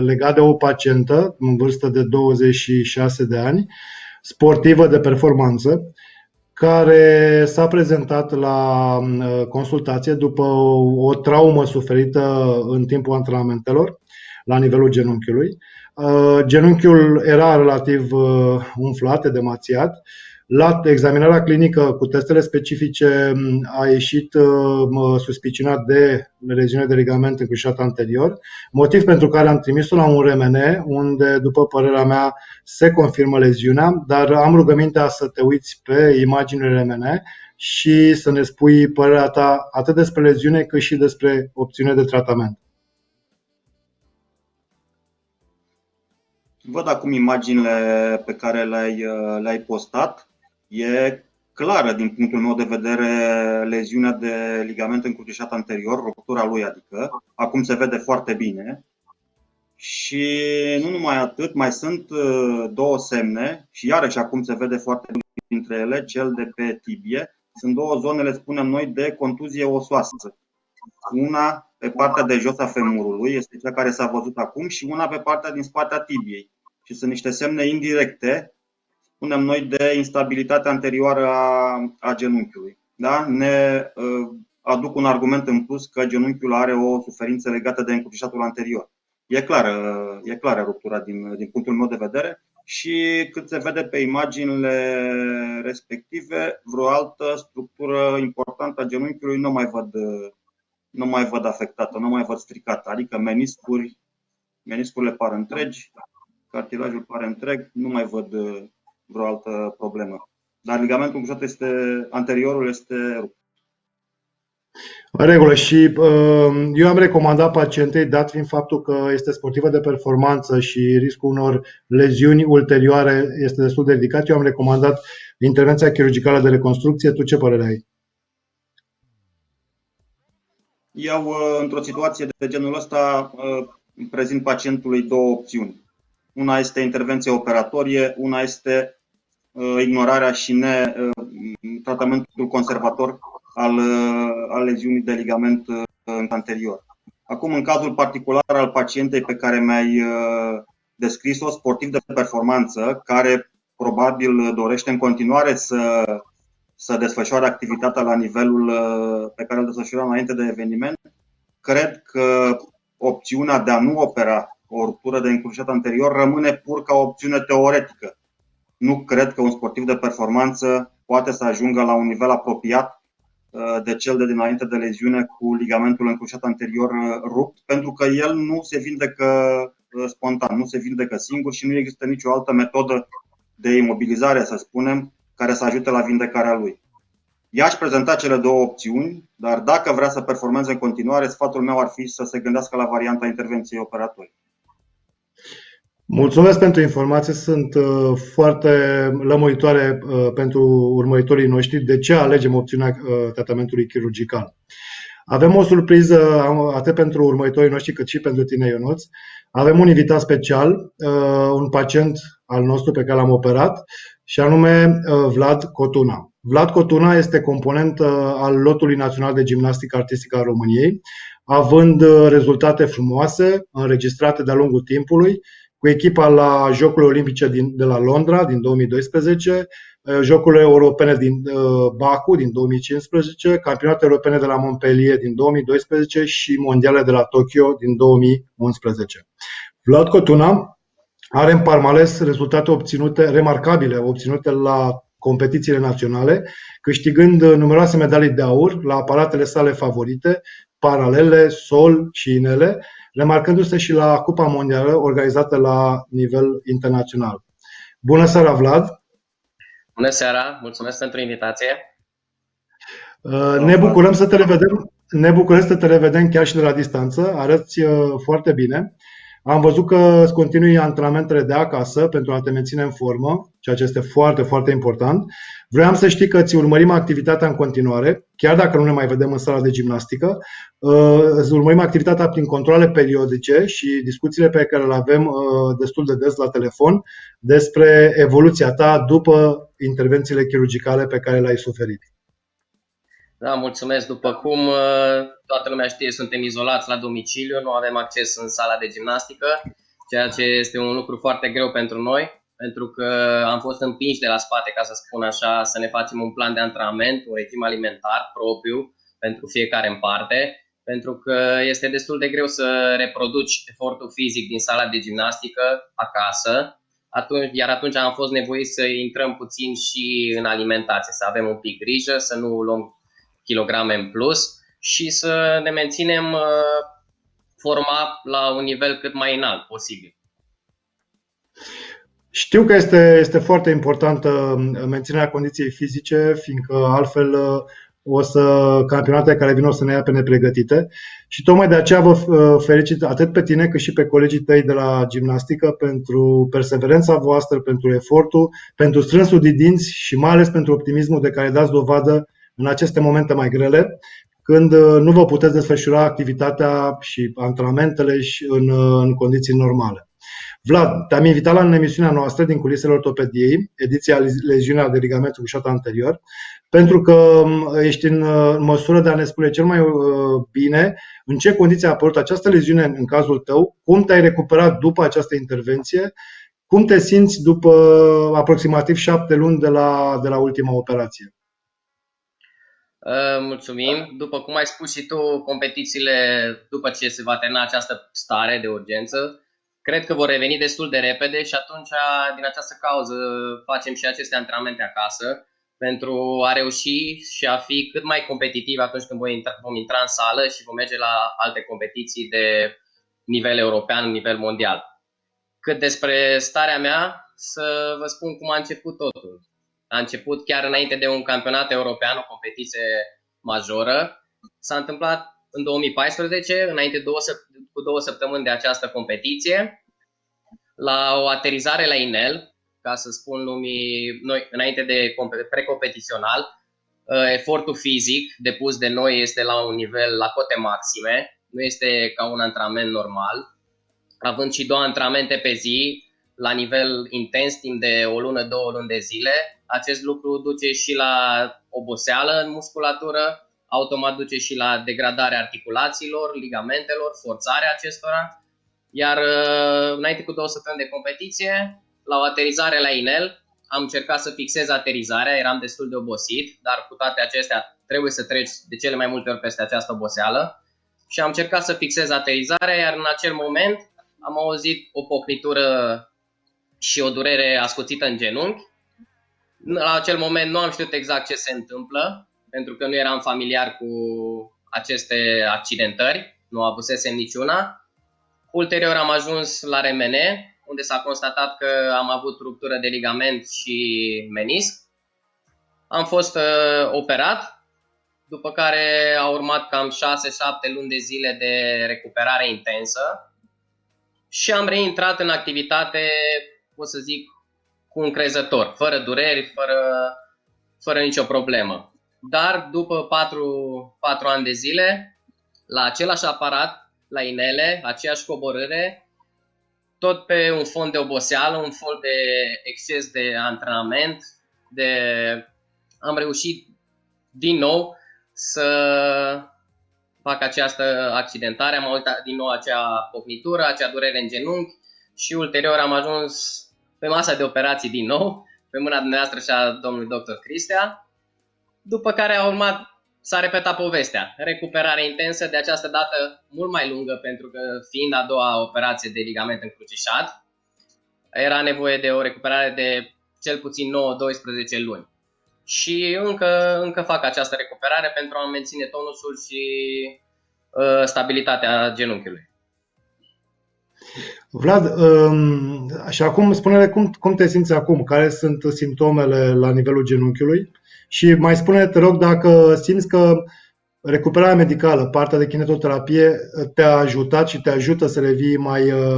legat de o pacientă în vârstă de 26 de ani, sportivă de performanță, care s-a prezentat la consultație după o traumă suferită în timpul antrenamentelor la nivelul genunchiului. Genunchiul era relativ umflat, edemațiat. La examinarea clinică cu testele specifice a ieșit suspicionat de leziune de ligament încrucișat anterior, motiv pentru care am trimis-o la un RMN, unde, după părerea mea, se confirmă leziunea, dar am rugămintea să te uiți pe imaginile RMN și să ne spui părerea ta atât despre leziune cât și despre opțiune de tratament. Văd acum imaginile pe care le-ai postat. E clară din punctul meu de vedere leziunea de ligament încrucișat anterior, ruptura lui adică. Acum se vede foarte bine. Și nu numai atât, mai sunt două semne și iarăși acum se vede foarte bine dintre ele, cel de pe tibie. Sunt două zone, le spunem noi, de contuzie osoasă. Una pe partea de jos a femurului, este cea care s-a văzut acum, și una pe partea din spate a tibiei. Și sunt niște semne indirecte, spunem noi, de instabilitate anterioară a genunchiului. Da? Ne aduc un argument în plus că genunchiul are o suferință legată de încrucișatul anterior. E clară ruptura din punctul meu de vedere și cât se vede pe imaginile respective, vreo altă structură importantă a genunchiului nu mai văd afectată, nu mai văd stricată, adică meniscurile par întregi, cartilajul pare întreg, nu mai văd vreo altă problemă. Dar ligamentul încrucișat anteriorul este rupt. În regulă, și eu am recomandat pacientei, dat fiind faptul că este sportivă de performanță și riscul unor leziuni ulterioare este destul de ridicat, eu am recomandat intervenția chirurgicală de reconstrucție. Tu ce părere ai? Eu, într-o situație de genul ăsta, prezint pacientului două opțiuni. Una este intervenție operatorie, una este ignorarea și tratamentul conservator al leziunii de ligament anterior. Acum, în cazul particular al pacientei pe care mi-ai descris-o, sportiv de performanță, care probabil dorește în continuare să desfășoare activitatea la nivelul pe care îl desfășura înainte de eveniment, cred că opțiunea de a nu opera o ruptură de încrucișat anterior rămâne pur ca o opțiune teoretică. Nu cred că un sportiv de performanță poate să ajungă la un nivel apropiat de cel de dinainte de leziune cu ligamentul încrucișat anterior rupt, pentru că el nu se vindecă spontan, nu se vindecă singur și nu există nicio altă metodă de imobilizare, să spunem, care să ajute la vindecarea lui. I-aș prezenta cele două opțiuni, dar dacă vrea să performeze în continuare, sfatul meu ar fi să se gândească la varianta intervenției operatorii. Mulțumesc pentru informații, sunt foarte lămuritoare pentru urmăritorii noștri de ce alegem opțiunea tratamentului chirurgical. Avem o surpriză atât pentru urmăritorii noștri cât și pentru tine, Ionuț. Avem un invitat special, un pacient al nostru pe care l-am operat, și anume Vlad Cotuna. Vlad Cotuna este component al lotului național de gimnastică artistică a României, având rezultate frumoase, înregistrate de-a lungul timpului, cu echipa la Jocurile Olimpice de la Londra din 2012, Jocurile Europene din Baku din 2015, Campionatele Europene de la Montpellier din 2012 și Mondiale de la Tokyo din 2011. Vlad Cotuna are în palmares rezultate remarcabile obținute la competițiile naționale, câștigând numeroase medalii de aur la aparatele sale favorite, paralele, sol și inele, remarcându-se și la Cupa Mondială organizată la nivel internațional. Bună seara, Vlad! Bună seara, mulțumesc pentru invitație. Ne bucurăm să te revedem. Ne bucurăm să te revedem chiar și de la distanță. Arăți foarte bine. Am văzut că îți continui antrenamentele de acasă pentru a te menține în formă, ceea ce este foarte, foarte important. Vreau să știi că îți urmărim activitatea în continuare, chiar dacă nu ne mai vedem în sala de gimnastică. Îți urmărim activitatea prin controale periodice și discuțiile pe care le avem destul de des la telefon despre evoluția ta după intervențiile chirurgicale pe care le-ai suferit. Da, mulțumesc. După cum toată lumea știe, suntem izolați la domiciliu, nu avem acces în sala de gimnastică, ceea ce este un lucru foarte greu pentru noi, pentru că am fost împinși de la spate, ca să spun așa, să ne facem un plan de antrenament, un regim alimentar propriu pentru fiecare în parte, pentru că este destul de greu să reproduci efortul fizic din sala de gimnastică acasă, iar atunci am fost nevoiți să intrăm puțin și în alimentație, să avem un pic grijă, să nu luăm kilograme în plus și să ne menținem forma la un nivel cât mai înalt posibil. Știu că este foarte importantă menținerea condiției fizice, fiindcă altfel campionatele care vin o să ne ia pe nepregătite și tocmai de aceea vă felicit atât pe tine cât și pe colegii tăi de la gimnastică pentru perseverența voastră, pentru efortul, pentru strânsul de dinți și mai ales pentru optimismul de care dați dovadă în aceste momente mai grele, când nu vă puteți desfășura activitatea și antrenamentele în condiții normale. Vlad, te-am invitat la emisiunea noastră din Culisele Ortopediei, ediția leziunea de ligament cruciat anterior, pentru că ești în măsură de a ne spune cel mai bine în ce condiții a apărut această leziune în cazul tău, cum te-ai recuperat după această intervenție, cum te simți după aproximativ 7 luni de la ultima operație. Mulțumim. După cum ai spus și tu, competițiile, după ce se va termina această stare de urgență, cred că vor reveni destul de repede și atunci, din această cauză, facem și aceste antrenamente acasă pentru a reuși și a fi cât mai competitiv atunci când vom intra în sală și vom merge la alte competiții de nivel european, nivel mondial. Cât despre starea mea, să vă spun cum a început totul. A început chiar înainte de un campionat european, o competiție majoră. S-a întâmplat în 2014, înainte cu 2 săptămâni de această competiție, la o aterizare la inel, ca să spun lumii, noi, înainte de precompetițional, efortul fizic depus de noi este la un nivel la cote maxime, nu este ca un antrenament normal, având și 2 antrenamente pe zi, la nivel intens, timp de o lună, 2 luni de zile. Acest lucru duce și la oboseală în musculatură, automat duce și la degradarea articulațiilor, ligamentelor, forțarea acestora. Iar înainte cu 2 săptămâni de competiție, la o aterizare la inel, am încercat să fixez aterizarea, eram destul de obosit, dar cu toate acestea trebuie să treci de cele mai multe ori peste această oboseală. Și am încercat să fixez aterizarea, iar în acel moment am auzit o pocnitură și o durere ascuțită în genunchi. La acel moment nu am știut exact ce se întâmplă, pentru că nu eram familiar cu aceste accidentări, nu avusesem niciuna. Ulterior am ajuns la RMN, unde s-a constatat că am avut ruptură de ligament și menisc. Am fost operat, după care a urmat cam 6-7 luni de zile de recuperare intensă și am reintrat în activitate, pot să zic, cu încrezător, fără dureri, fără nicio problemă. Dar după 4 ani de zile, la același aparat, la inele, aceeași coborâre, tot pe un fond de oboseală, un fond de exces de antrenament, am reușit din nou să fac această accidentare, am avut din nou acea pocnitură, acea durere în genunchi și ulterior am ajuns pe masa de operații din nou, pe mâna dumneavoastră și a domnului dr. Cristea, după care s-a repetat povestea. Recuperare intensă, de această dată mult mai lungă, pentru că fiind a doua operație de ligament încrucișat, era nevoie de o recuperare de cel puțin 9-12 luni. Și încă fac această recuperare pentru a menține tonusul și stabilitatea genunchiului. Vlad, și acum spune-ne cum te simți acum, care sunt simptomele la nivelul genunchiului și mai spune-ne, te rog, dacă simți că recuperarea medicală, partea de kinetoterapie, te-a ajutat și te ajută să revii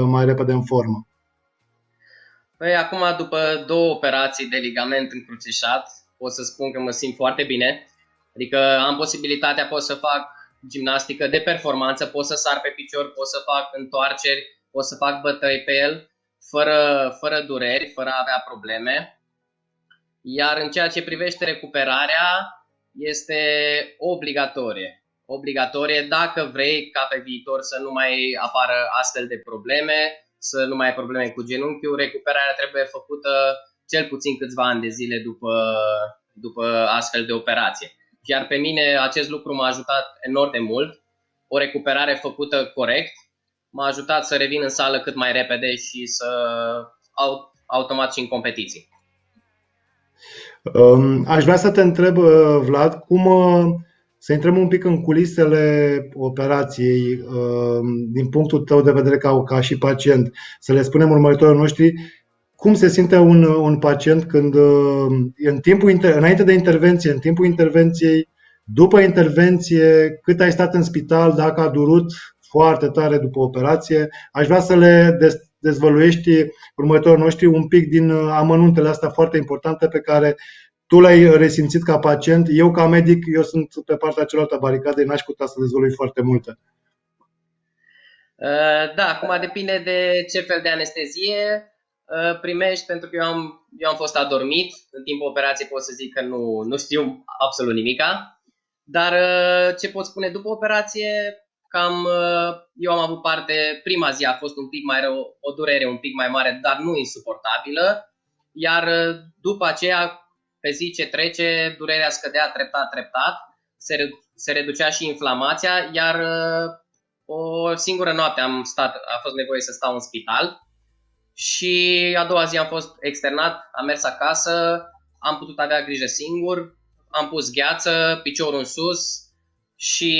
mai repede în formă? Păi acum, după 2 operații de ligament încrucișat, pot să spun că mă simt foarte bine. Adică am posibilitatea, pot să fac gimnastică de performanță, pot să sar pe picior, pot să fac întoarceri, pot să fac bătăi pe el, fără dureri, fără a avea probleme. Iar în ceea ce privește recuperarea, este obligatorie. Obligatorie dacă vrei ca pe viitor să nu mai apară astfel de probleme, să nu mai ai probleme cu genunchiul. Recuperarea trebuie făcută cel puțin câțiva ani de zile după astfel de operație. Iar pe mine acest lucru m-a ajutat enorm de mult. O recuperare făcută corect m-a ajutat să revin în sală cât mai repede și să automat și în competiții. Aș vrea să te întreb, Vlad, să intrăm un pic în culisele operației, din punctul tău de vedere ca și pacient, să le spunem urmăritorilor noștri cum se simte un pacient când înainte de intervenție, în timpul intervenției, după intervenție, cât ai stat în spital, dacă a durut foarte tare după operație. Aș vrea să le dezvăluiești următorii noștri un pic din amănuntele astea foarte importante pe care tu le-ai resimțit ca pacient. Eu ca medic, eu sunt pe partea cealaltă a baricadei, n-aș putea să dezvălui foarte multe. Da, acum depinde de ce fel de anestezie primești, pentru că eu am fost adormit. În timpul operației pot să zic că nu știu absolut nimica. Dar ce pot spune după operație, eu am avut parte, prima zi a fost un pic mai rău, o durere un pic mai mare, dar nu insuportabilă. Iar după aceea, pe zi ce trece, durerea scădea treptat, se reducea și inflamația, iar o singură noapte a fost nevoie să stau în spital și a doua zi am fost externat, am mers acasă, am putut avea grijă singur, am pus gheață, piciorul în sus și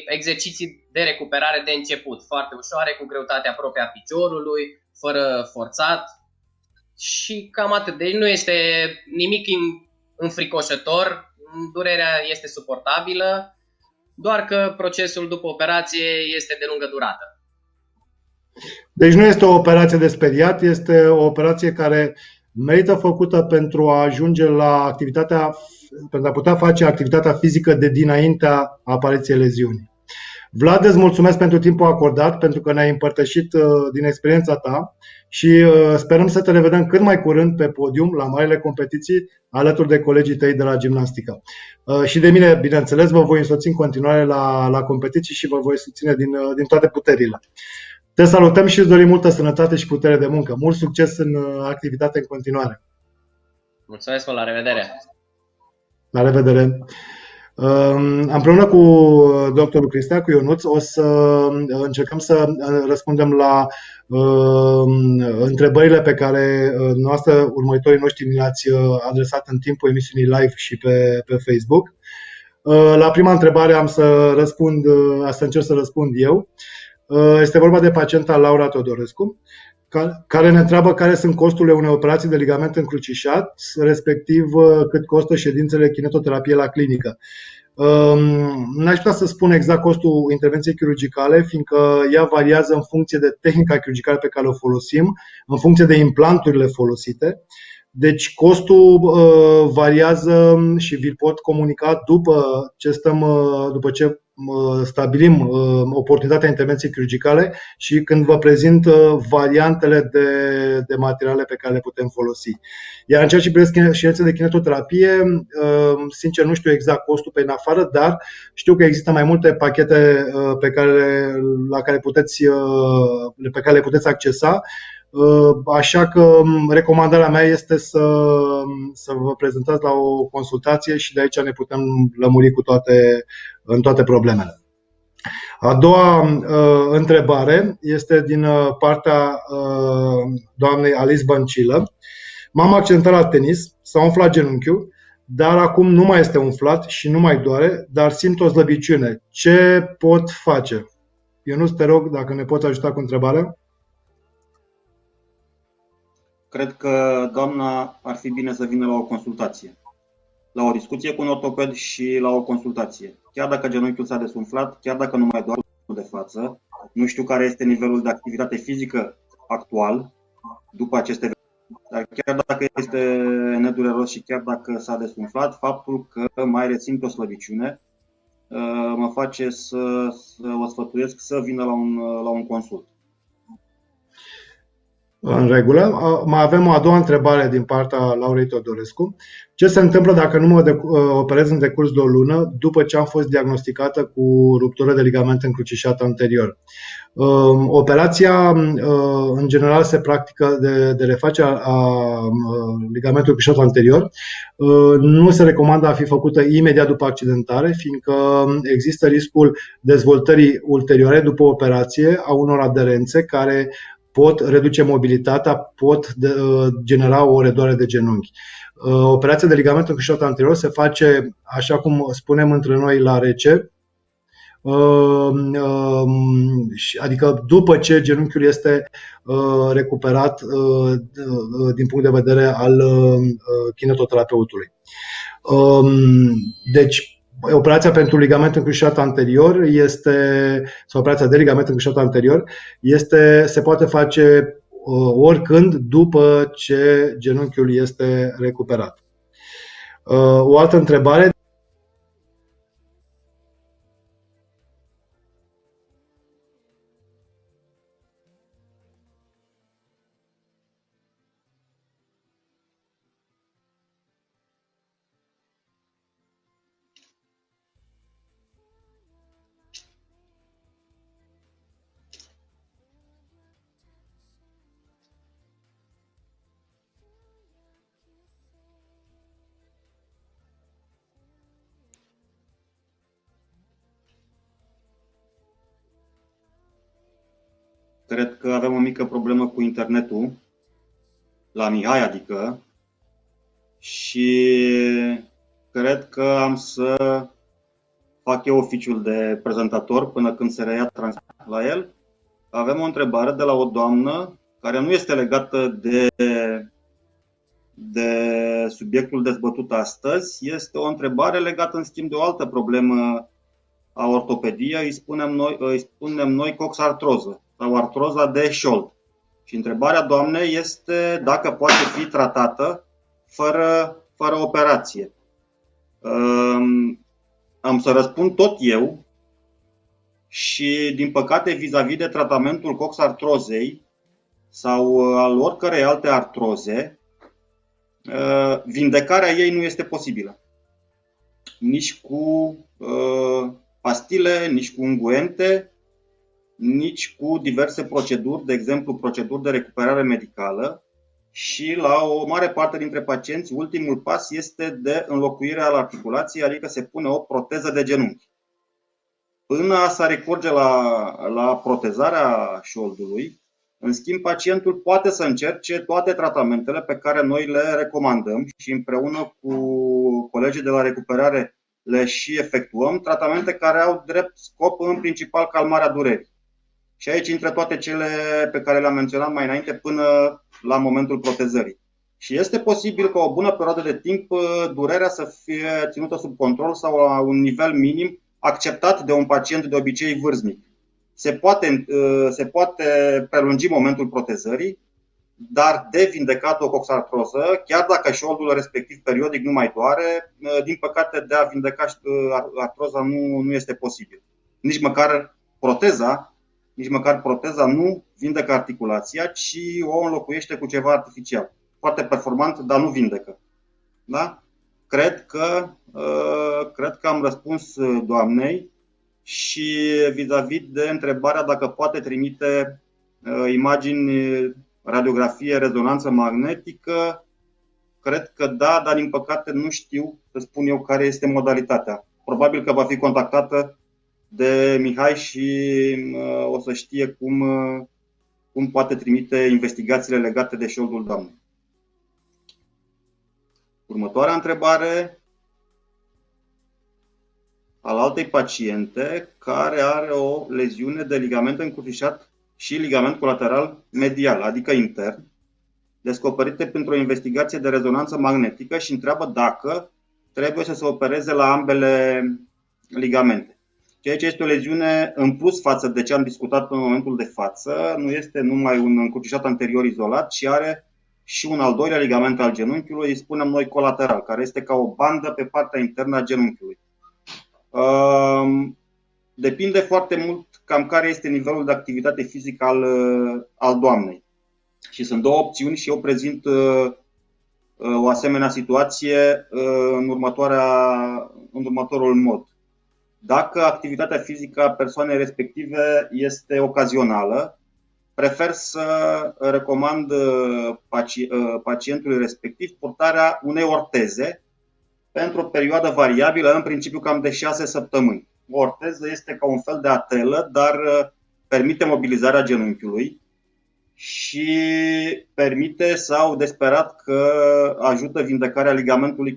exerciții de recuperare de început, foarte ușoare, cu greutatea proprie a piciorului, fără forțat și cam atât. Deci nu este nimic înfricoșător, durerea este suportabilă, doar că procesul după operație este de lungă durată. Deci nu este o operație de speriat, este o operație care merită făcută pentru a ajunge la pentru a putea face activitatea fizică de dinaintea apariției leziunii. Vlad, îți mulțumesc pentru timpul acordat, pentru că ne-ai împărtășit din experiența ta și sperăm să te revedem cât mai curând pe podium la marile competiții alături de colegii tăi de la gimnastică. Și de mine, bineînțeles, vă voi însoți în continuare la competiții și vă voi susține din toate puterile. Te salutăm și îți dorim multă sănătate și putere de muncă. Mult succes în activitate în continuare. Mulțumesc, la revedere! La revedere! Împreună cu doctorul Cristian, cu Ionuț, o să încercăm să răspundem la întrebările pe care urmăritorii noștri ni le-ați adresat în timpul emisiunii live și pe Facebook. La prima întrebare am să încerc să răspund eu. Este vorba de pacienta Laura Todorescu, care ne întreabă care sunt costurile unei operații de ligament încrucișat, respectiv cât costă ședințele kinetoterapie la clinică. N-aș putea să spun exact costul intervenției chirurgicale, fiindcă ea variază în funcție de tehnica chirurgicală pe care o folosim, în funcție de implanturile folosite. Deci costul variază și vi-l pot comunica după ce stabilim oportunitatea intervenției chirurgicale și când vă prezint variantele de materiale pe care le putem folosi. Iar în ceea ce privește ședințele de kinetoterapie, sincer nu știu exact costul pe în afară, dar știu că există mai multe pachete pe care le puteți accesa. Așa că recomandarea mea este să vă prezentați la o consultație și de aici ne putem lămuri în toate problemele. A doua întrebare este din partea doamnei Alice Băncilă. M-am accidentat la tenis, s-a umflat genunchiul, dar acum nu mai este umflat și nu mai doare, dar simt o slăbiciune. Ce pot face? Ionuț, te rog dacă ne poți ajuta cu întrebarea. Cred că doamna ar fi bine să vină la o consultație la o discuție cu un ortoped și la o consultație. Chiar dacă genunchiul s-a desumflat, chiar dacă nu mai doare de față, nu știu care este nivelul de activitate fizică actual după aceste, dar chiar dacă este nedureros și chiar dacă s-a desumflat, faptul că mai resimt o slăbiciune mă face să o sfătuiesc să vină la un consult. În regulă. Mai avem o a doua întrebare din partea Laurei Teodorescu. Ce se întâmplă dacă nu mă operez în decurs de o lună după ce am fost diagnosticată cu ruptură de ligament încrucișat anterior? Operația, în general, se practică de refacere a ligamentului încrucișat anterior. Nu se recomandă a fi făcută imediat după accidentare, fiindcă există riscul dezvoltării ulterioare după operație a unor aderențe care pot reduce mobilitatea, pot genera o redoare de genunchi. Operația de ligament încrucișat anterior se face, așa cum spunem între noi, la rece, adică după ce genunchiul este recuperat din punct de vedere al kinetoterapeutului. Deci, operația pentru ligament încrucișat anterior sau operația de ligament încrucișat anterior se poate face oricând după ce genunchiul este recuperat. O altă întrebare. Cred că avem o mică problemă cu internetul, la Mihai adică, și cred că am să fac eu oficiul de prezentator până când se reia transmisia la el. Avem o întrebare de la o doamnă care nu este legată de subiectul dezbătut astăzi. Este o întrebare legată în schimb de o altă problemă a ortopediei, îi spunem noi coxartroză sau artroza de șold. Și întrebarea doamnei este dacă poate fi tratată fără operație. Am să răspund tot eu și, din păcate, vis-a-vis de tratamentul coxartrozei sau al oricărei alte artroze, vindecarea ei nu este posibilă. Nici cu pastile, nici cu unguente, nici cu diverse proceduri, de exemplu proceduri de recuperare medicală, și la o mare parte dintre pacienți ultimul pas este de înlocuire al articulației, adică se pune o proteză de genunchi. Până să recurge la protezarea șoldului, în schimb, pacientul poate să încerce toate tratamentele pe care noi le recomandăm și împreună cu colegii de la recuperare le și efectuăm, tratamente care au drept scop în principal calmarea durerii. Și aici intră toate cele pe care le-am menționat mai înainte până la momentul protezării. Și este posibil ca o bună perioadă de timp durerea să fie ținută sub control sau la un nivel minim acceptat de un pacient de obicei vârstnic. Se poate prelungi momentul protezării, dar de vindecat o coxartroză, chiar dacă șoldul respectiv periodic nu mai doare, din păcate de a vindeca artroza nu este posibil. Nici măcar proteza nu vindecă articulația, ci o înlocuiește cu ceva artificial. Foarte performant, dar nu vindecă. Da? Cred că am răspuns doamnei. Și vis-a-vis de întrebarea dacă poate trimite imagini, radiografie, rezonanță magnetică, cred că da, dar din păcate nu știu să spun eu care este modalitatea. Probabil că va fi contactată de Mihai și o să știe cum poate trimite investigațiile legate de șoldul doamnei. Următoarea întrebare al altei paciente care are o leziune de ligament încrucișat și ligament colateral medial, adică intern, descoperite printr-o investigație de rezonanță magnetică, și întreabă dacă trebuie să se opereze la ambele ligamente. Ceea ce este o leziune în plus față de ce am discutat în momentul de față, nu este numai un încrucișat anterior izolat, ci are și un al doilea ligament al genunchiului, îi spunem noi colateral, care este ca o bandă pe partea internă a genunchiului. Depinde foarte mult cam care este nivelul de activitate fizică al doamnei. Și sunt două opțiuni și eu prezint o asemenea situație în următorul mod. Dacă activitatea fizică a persoanei respective este ocazională, prefer să recomand pacientului respectiv purtarea unei orteze pentru o perioadă variabilă, în principiu cam de 6 săptămâni. O orteză este ca un fel de atelă, dar permite mobilizarea genunchiului și permite sau desperat că ajută vindecarea ligamentului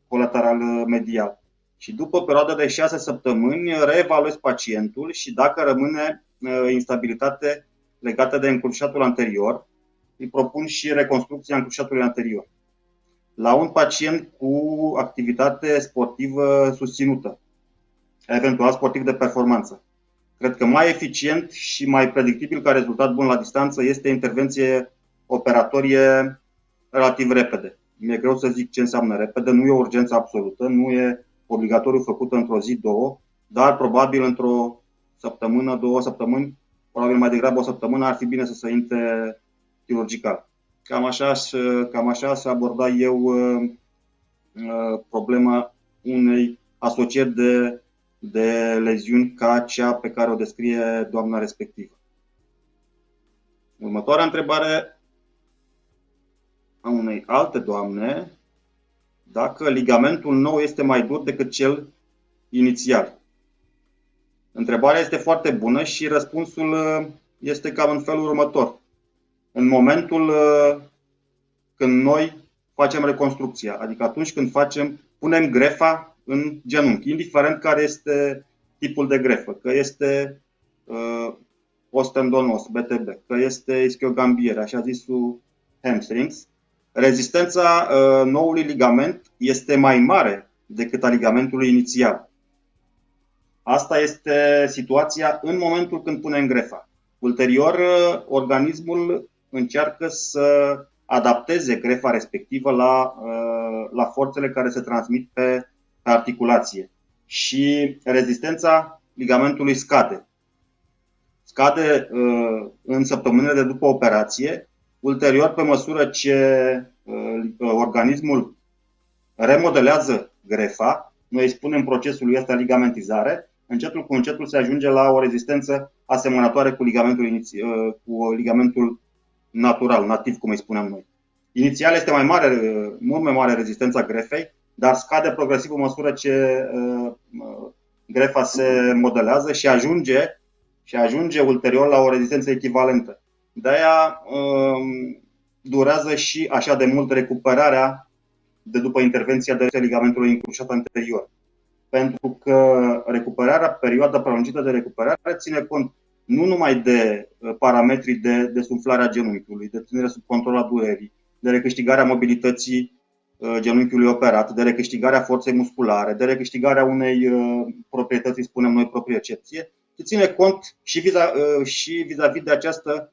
colateral medial. Și după o perioadă de 6 săptămâni reevaluez pacientul și dacă rămâne instabilitate legată de încrucișatul anterior, îi propun și reconstrucția încrucișatului anterior. La un pacient cu activitate sportivă susținută, eventual sportiv de performanță, cred că mai eficient și mai predictibil ca rezultat bun la distanță este intervenție operatorie relativ repede. Mi-e greu să zic ce înseamnă repede, nu e o urgență absolută, nu e obligatoriu făcută într-o zi, două, dar probabil într-o săptămână, 2 săptămâni, probabil mai degrabă o săptămână, ar fi bine să se intre chirurgical. Cam așa să aborda eu problema unei asocieri de leziuni ca cea pe care o descrie doamna respectivă. Următoarea întrebare a unei alte doamne: dacă ligamentul nou este mai dur decât cel inițial. Întrebarea este foarte bună și răspunsul este cam în felul următor. În momentul când noi facem reconstrucția, adică atunci când punem grefa în genunchi, indiferent care este tipul de grefă, că este ostendonos, BTB, că este ischiogambiere, așa zisul hamstrings, rezistența noului ligament este mai mare decât a ligamentului inițial. Asta este situația în momentul când punem grefa. Ulterior, organismul încearcă să adapteze grefa respectivă la forțele care se transmit pe articulație și rezistența ligamentului scade. Scade în săptămânile de după operație. Ulterior, pe măsură ce organismul remodelează grefa, noi îi spunem procesului ăsta ligamentizare, încetul cu încetul se ajunge la o rezistență asemănătoare cu ligamentul natural, nativ, cum îi spunem noi. Inițial este mult mai mare rezistența grefei, dar scade progresiv în măsură ce grefa se modelează și ajunge ulterior la o rezistență echivalentă. De-aia durează și așa de mult recuperarea de după intervenția de ligamentului încrucișat anterior. Pentru că perioada prelungită de recuperare ține cont nu numai de parametrii de suflare a genunchiului, de ținere sub control a durerii, de recâștigarea mobilității genunchiului operat, de recâștigarea forței musculare, de recâștigarea unei proprietăți, spunem noi, propriocepție, și ține cont și vis-a-vis de această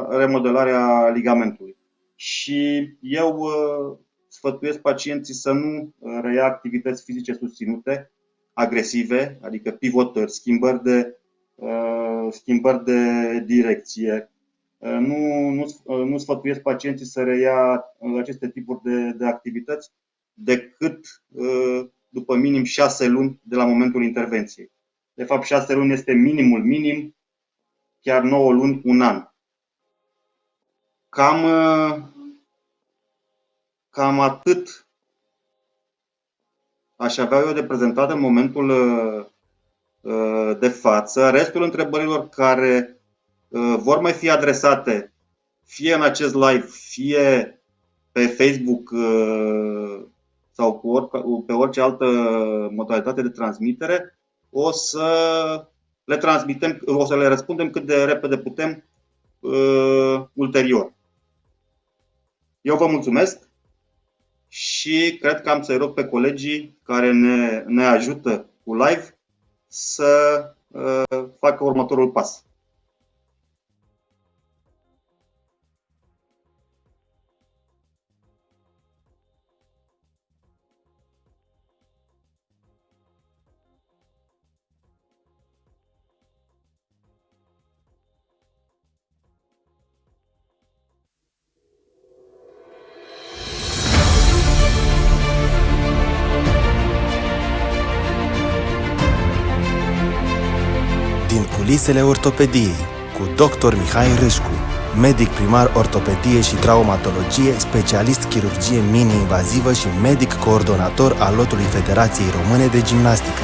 remodelare a ligamentului. Și eu sfătuiesc pacienții să nu reia activități fizice susținute, agresive, adică pivotări, schimbări de direcție. Nu sfătuiesc pacienții să reia aceste tipuri de activități decât după minim 6 luni de la momentul intervenției. De fapt, 6 luni este minimul minim, chiar 9 luni, un an. Cam atât aș avea eu de prezentat în momentul de față. Restul întrebărilor care vor mai fi adresate fie în acest live, fie pe Facebook sau pe orice altă modalitate de transmitere, o să le răspundem cât de repede putem ulterior. Eu vă mulțumesc și cred că am să-i rog pe colegii care ne ajută cu live să facă următorul pas. Din culisele ortopediei, cu dr. Mihai Râșcu, medic primar ortopedie și traumatologie, specialist chirurgie mini-invazivă și medic coordonator al lotului Federației Române de Gimnastică.